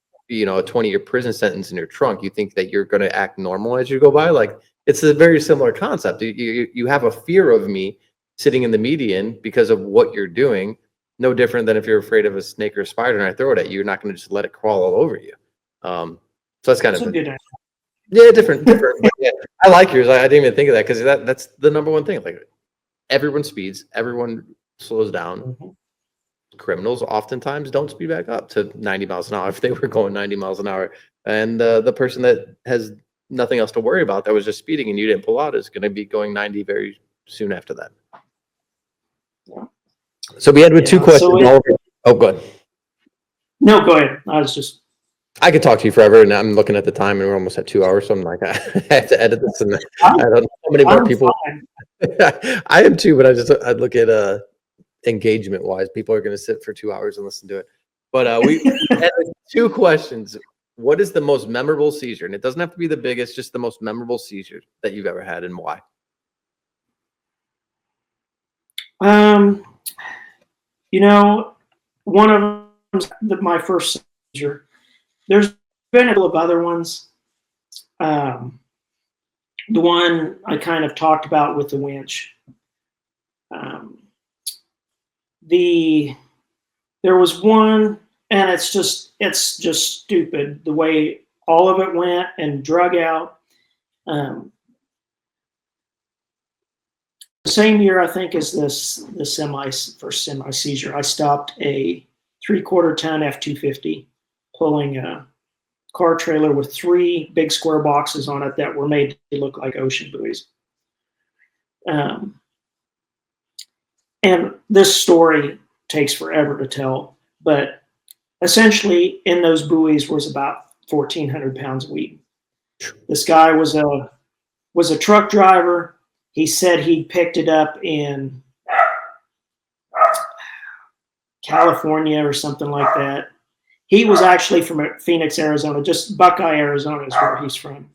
Speaker 6: a 20-year prison sentence in your trunk. You think that you're going to act normal as you go by? Like, it's a very similar concept. You have a fear of me sitting in the median because of what you're doing. No different than if you're afraid of a snake or a spider and I throw it at you, you're not going to just let it crawl all over you. So that's kind of different. But yeah, I like yours. I didn't even think of that, because that's the number one thing. Like, everyone speeds, everyone slows down. Mm-hmm. Criminals oftentimes don't speed back up to 90 miles an hour if they were going 90 miles an hour. And the person that has nothing else to worry about, that was just speeding and you didn't pull out, is going to be going 90 very soon after that. Yeah. So we had two questions. Oh, go ahead.
Speaker 1: No, go ahead.
Speaker 6: I could talk to you forever, and I'm looking at the time, and we're almost at 2 hours. So I'm like, I have to edit this, and I don't know how many more people. I am too, but I look at engagement wise. People are going to sit for 2 hours and listen to it. But we had two questions. What is the most memorable seizure? And it doesn't have to be the biggest, just the most memorable seizure that you've ever had, and why?
Speaker 1: One of them, my first seizure. There's been a couple of other ones. The one I kind of talked about with the winch. There was one, and it's just stupid the way all of it went and drug out. The same year, I think, as the first semi seizure, I stopped a 3/4 ton F-250 pulling a car trailer with 3 big square boxes on it that were made to look like ocean buoys. And this story takes forever to tell, but essentially in those buoys was about 1,400 pounds of weed. This guy was a truck driver. He said he picked it up in California or something like that. He was actually from Phoenix, Arizona, just Buckeye, Arizona is where he's from.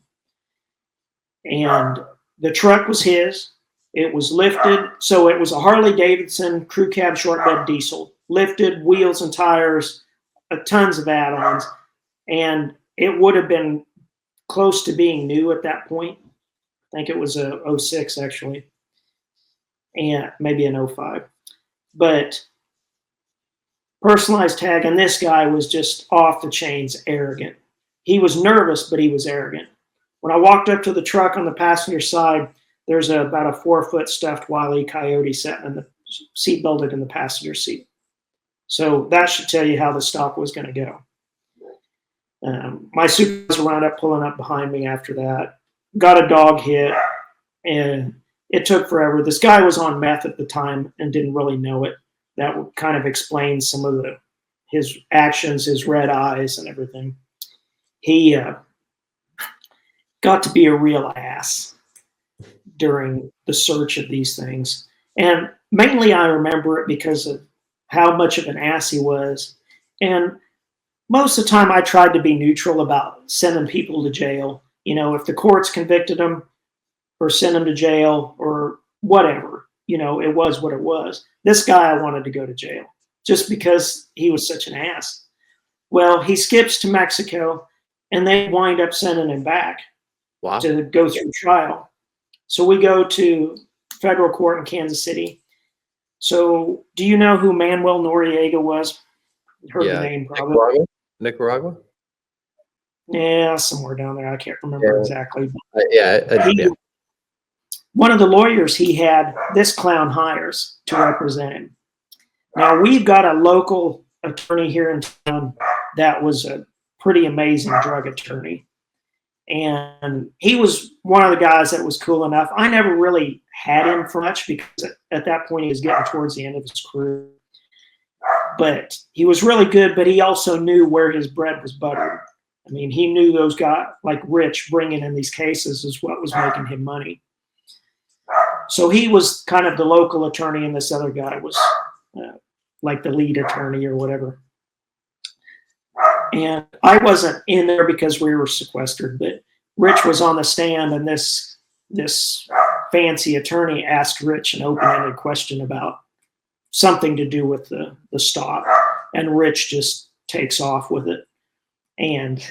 Speaker 1: And the truck was his. It was lifted. So it was a Harley Davidson crew cab short bed diesel, lifted, wheels and tires, tons of add-ons. And it would have been close to being new at that point. I think it was a '06 actually, and maybe an '05. But personalized tag, and this guy was just off the chains arrogant. He was nervous, but he was arrogant. When I walked up to the truck on the passenger side, there's about a 4-foot stuffed Wile E. Coyote sitting in the seat belted in the passenger seat. So that should tell you how the stop was going to go. My supervisor wound up pulling up behind me after that, got a dog hit, and it took forever. This guy was on meth at the time and didn't really know it. That would kind of explain some of his actions, his red eyes and everything. He got to be a real ass during the search of these things. And mainly I remember it because of how much of an ass he was. And most of the time I tried to be neutral about sending people to jail. You know, if the courts convicted them or sent them to jail or whatever, you know, it was what it was. This guy I wanted to go to jail just because he was such an ass. Well, he skips to Mexico and they wind up sending him back to go through trial. So we go to federal court in Kansas City. So do you know who Manuel Noriega was? Heard the name probably.
Speaker 6: Nicaragua?
Speaker 1: Yeah, somewhere down there. I can't remember exactly. One of the lawyers he had, this clown hires to represent him. Now, we've got a local attorney here in town that was a pretty amazing drug attorney. And he was one of the guys that was cool enough. I never really had him for much because at that point he was getting towards the end of his career. But he was really good, but he also knew where his bread was buttered. I mean, he knew those guys like Rich bringing in these cases is what was making him money. So he was kind of the local attorney, and this other guy was like the lead attorney or whatever. And I wasn't in there because we were sequestered, but Rich was on the stand, and this fancy attorney asked Rich an open-ended question about something to do with the stop, and Rich just takes off with it. And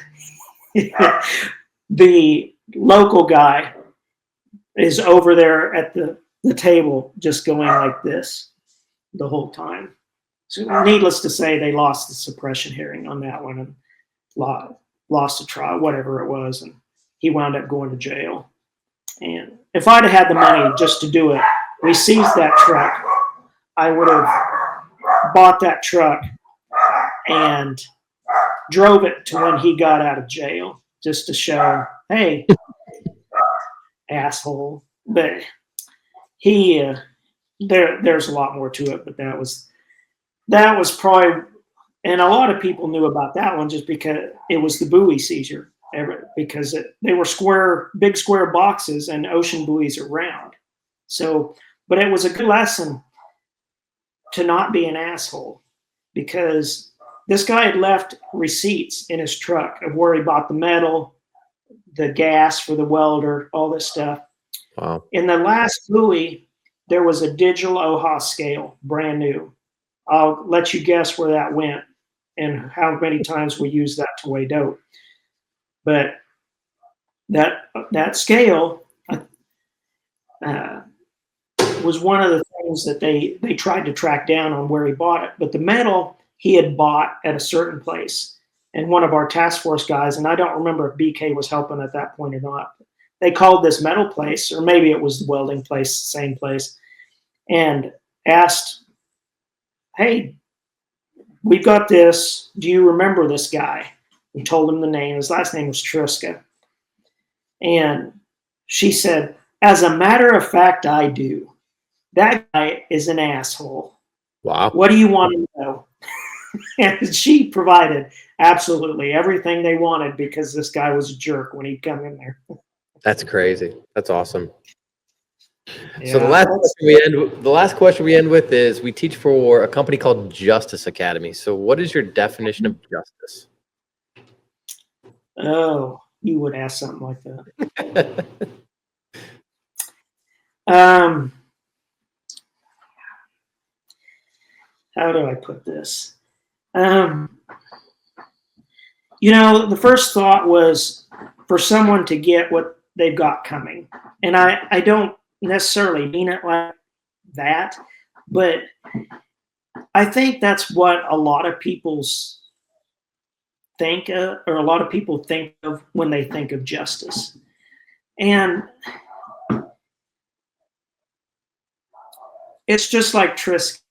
Speaker 1: the local guy is over there at the table just going like this the whole time. So needless to say, they lost the suppression hearing on that one and lost the trial, whatever it was, and he wound up going to jail. And if I'd have had the money just to do it, we seized that truck, I would have bought that truck and drove it to when he got out of jail just to show, hey, asshole. But there's a lot more to it, but that was probably, and a lot of people knew about that one just because it was the buoy seizure, because they were big square boxes, and ocean buoys are round. So, but it was a good lesson to not be an asshole, because this guy had left receipts in his truck of where he bought the metal, the gas for the welder, all this stuff.
Speaker 6: Wow.
Speaker 1: In the last buoy, there was a digital OHA scale, brand new. I'll let you guess where that went and how many times we used that to weigh dope. But that scale was one of the things that they tried to track down on where he bought it. But the metal he had bought at a certain place. And one of our task force guys, and I don't remember if BK was helping at that point or not, they called this metal place, or maybe it was the welding place, same place, and asked, hey, we've got this. Do you remember this guy? We told him the name. His last name was Triska. And she said, as a matter of fact, I do. That guy is an asshole.
Speaker 6: Wow.
Speaker 1: What do you want to know? And she provided absolutely everything they wanted because this guy was a jerk when he'd come in there.
Speaker 6: That's crazy. That's awesome.
Speaker 1: Yeah,
Speaker 6: So the last question we end with is, we teach for a company called Justice Academy. So what is your definition of justice?
Speaker 1: Oh, you would ask something like that. How do I put this? The first thought was for someone to get what they've got coming. And I don't necessarily mean it like that, but I think that's what a lot of people's think of, or a lot of people think of when they think of justice. And it's just like Tristan,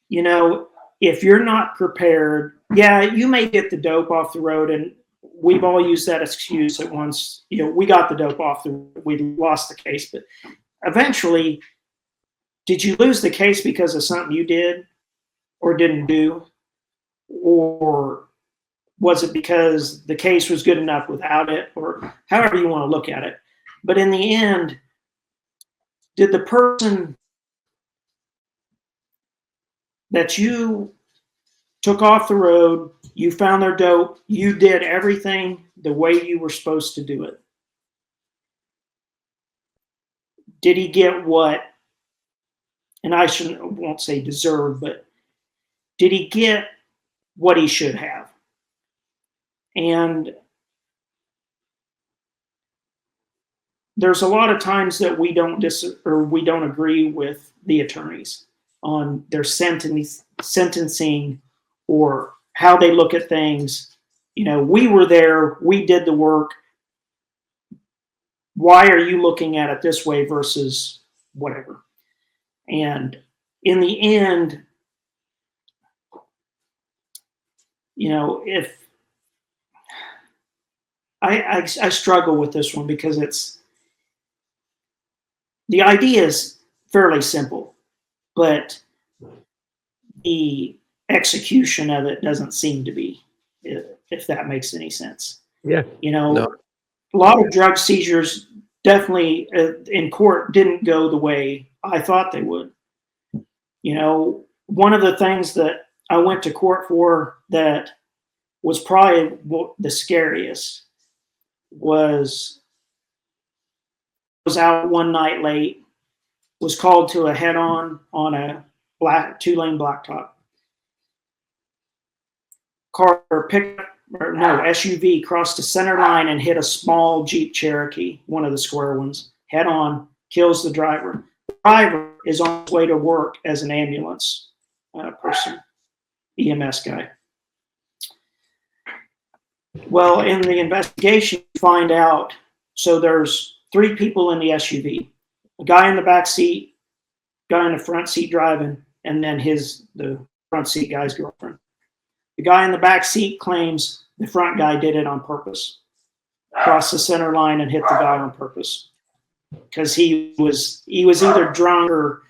Speaker 1: you know, if you're not prepared, yeah, you may get the dope off the road, and we've all used that excuse at once. You know, we got the dope off the road, we lost the case, but eventually, did you lose the case because of something you did or didn't do? Or was it because the case was good enough without it, or however you want to look at it? But in the end, did the person that you took off the road, you found their dope, you did everything the way you were supposed to do it? Did he get what, and won't say deserve, but did he get what he should have? And there's a lot of times that we don't agree with the attorneys on their sentencing or how they look at things. You know, we were there, we did the work. Why are you looking at it this way versus whatever? And in the end, you know, if I struggle with this one because the idea is fairly simple, but the execution of it doesn't seem to be, if that makes any sense.
Speaker 6: Yeah.
Speaker 1: You know,
Speaker 6: No.
Speaker 1: a lot of drug seizures definitely in court didn't go the way I thought they would. You know, one of the things that I went to court for that was probably the scariest was out one night late, was called to a head-on on a two-lane blacktop. SUV crossed the center line and hit a small Jeep Cherokee, one of the square ones, head-on, kills the driver. The driver is on his way to work as an ambulance person, EMS guy. Well, in the investigation, you find out, so there's 3 people in the SUV, a guy in the back seat, guy in the front seat driving, and then the front seat guy's girlfriend. The guy in the back seat claims the front guy did it on purpose, crossed the center line and hit the guy on purpose because he was either drunk or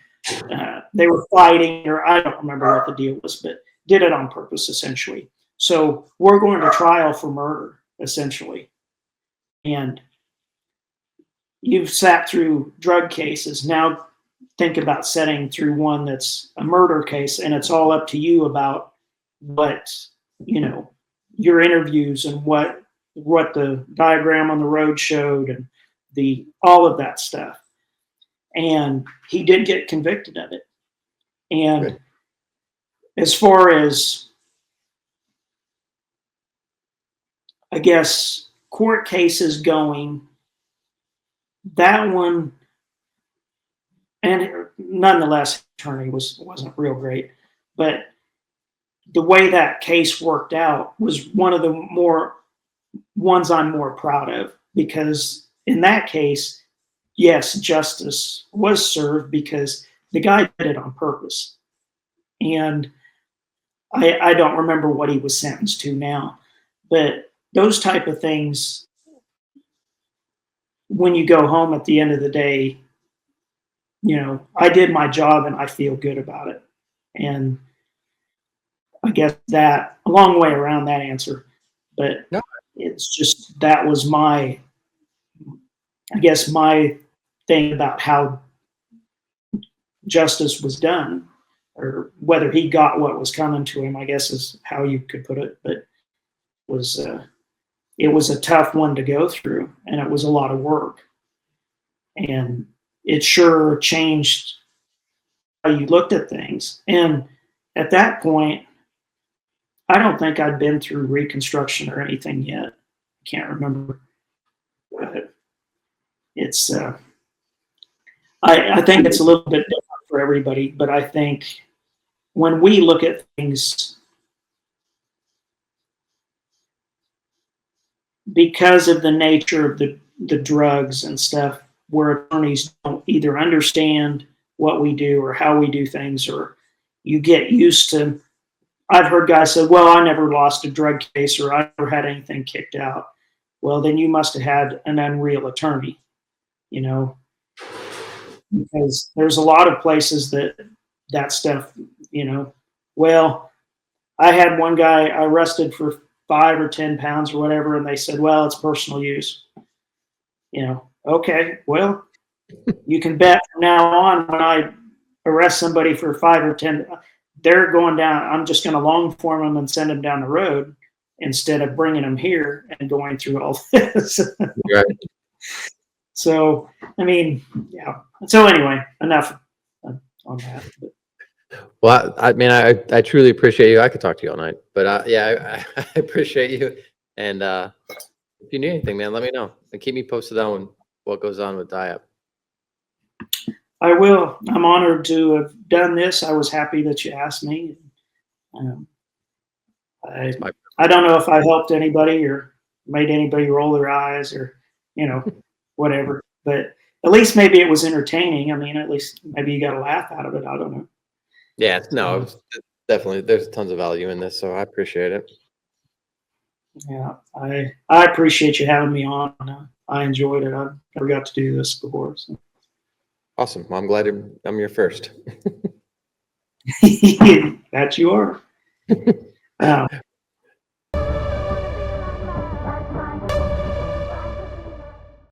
Speaker 1: they were fighting, or I don't remember what the deal was, but did it on purpose essentially. So we're going to trial for murder essentially, and you've sat through drug cases. Now think about setting through one that's a murder case, and it's all up to you about what, you know, your interviews and what the diagram on the road showed and all of that stuff. And he did get convicted of it. And right. As far as, I guess, court cases going, that one, and nonetheless, attorney wasn't real great, but the way that case worked out was one of the ones I'm more proud of, because in that case, yes, justice was served because the guy did it on purpose. And I don't remember what he was sentenced to now, but those type of things, when you go home at the end of the day, you know, I did my job and I feel good about it. And I guess that a long way around that answer, but no. It's just, that was my thing about how justice was done, or whether he got what was coming to him, I guess is how you could put it. But it was a tough one to go through, and it was a lot of work, and it sure changed how you looked at things. And at that point, I don't think I'd been through Reconstruction or anything yet. I can't remember. But it's I think it's a little bit different for everybody, but I think when we look at things, because of the nature of the drugs and stuff, where attorneys don't either understand what we do or how we do things, or you get used to. I've heard guys say, well, I never lost a drug case or I never had anything kicked out. Well, then you must have had an unreal attorney, you know, because there's a lot of places that stuff, you know, well, I had one guy arrested for 5 or 10 pounds or whatever, and they said, well, it's personal use. You know, okay, well, you can bet from now on when I arrest somebody for 5 or 10, they're going down. I'm just going to long form them and send them down the road instead of bringing them here and going through all this.
Speaker 6: Right.
Speaker 1: So, I mean, yeah. So anyway, enough on that. But.
Speaker 6: Well, I mean, I truly appreciate you. I could talk to you all night, but yeah, I appreciate you. And if you need anything, man, let me know and keep me posted on what goes on with DIAP.
Speaker 1: I will. I'm honored to have done this. I was happy that you asked me. I don't know if I helped anybody or made anybody roll their eyes or, you know, whatever. But at least maybe it was entertaining. I mean, at least maybe you got a laugh out of it. I don't know.
Speaker 6: Yeah, no, it's definitely. There's tons of value in this, so I appreciate it.
Speaker 1: Yeah, I appreciate you having me on. I enjoyed it. I've never got to do this before. So.
Speaker 6: Awesome. Well, I'm glad I'm your first.
Speaker 1: That you are.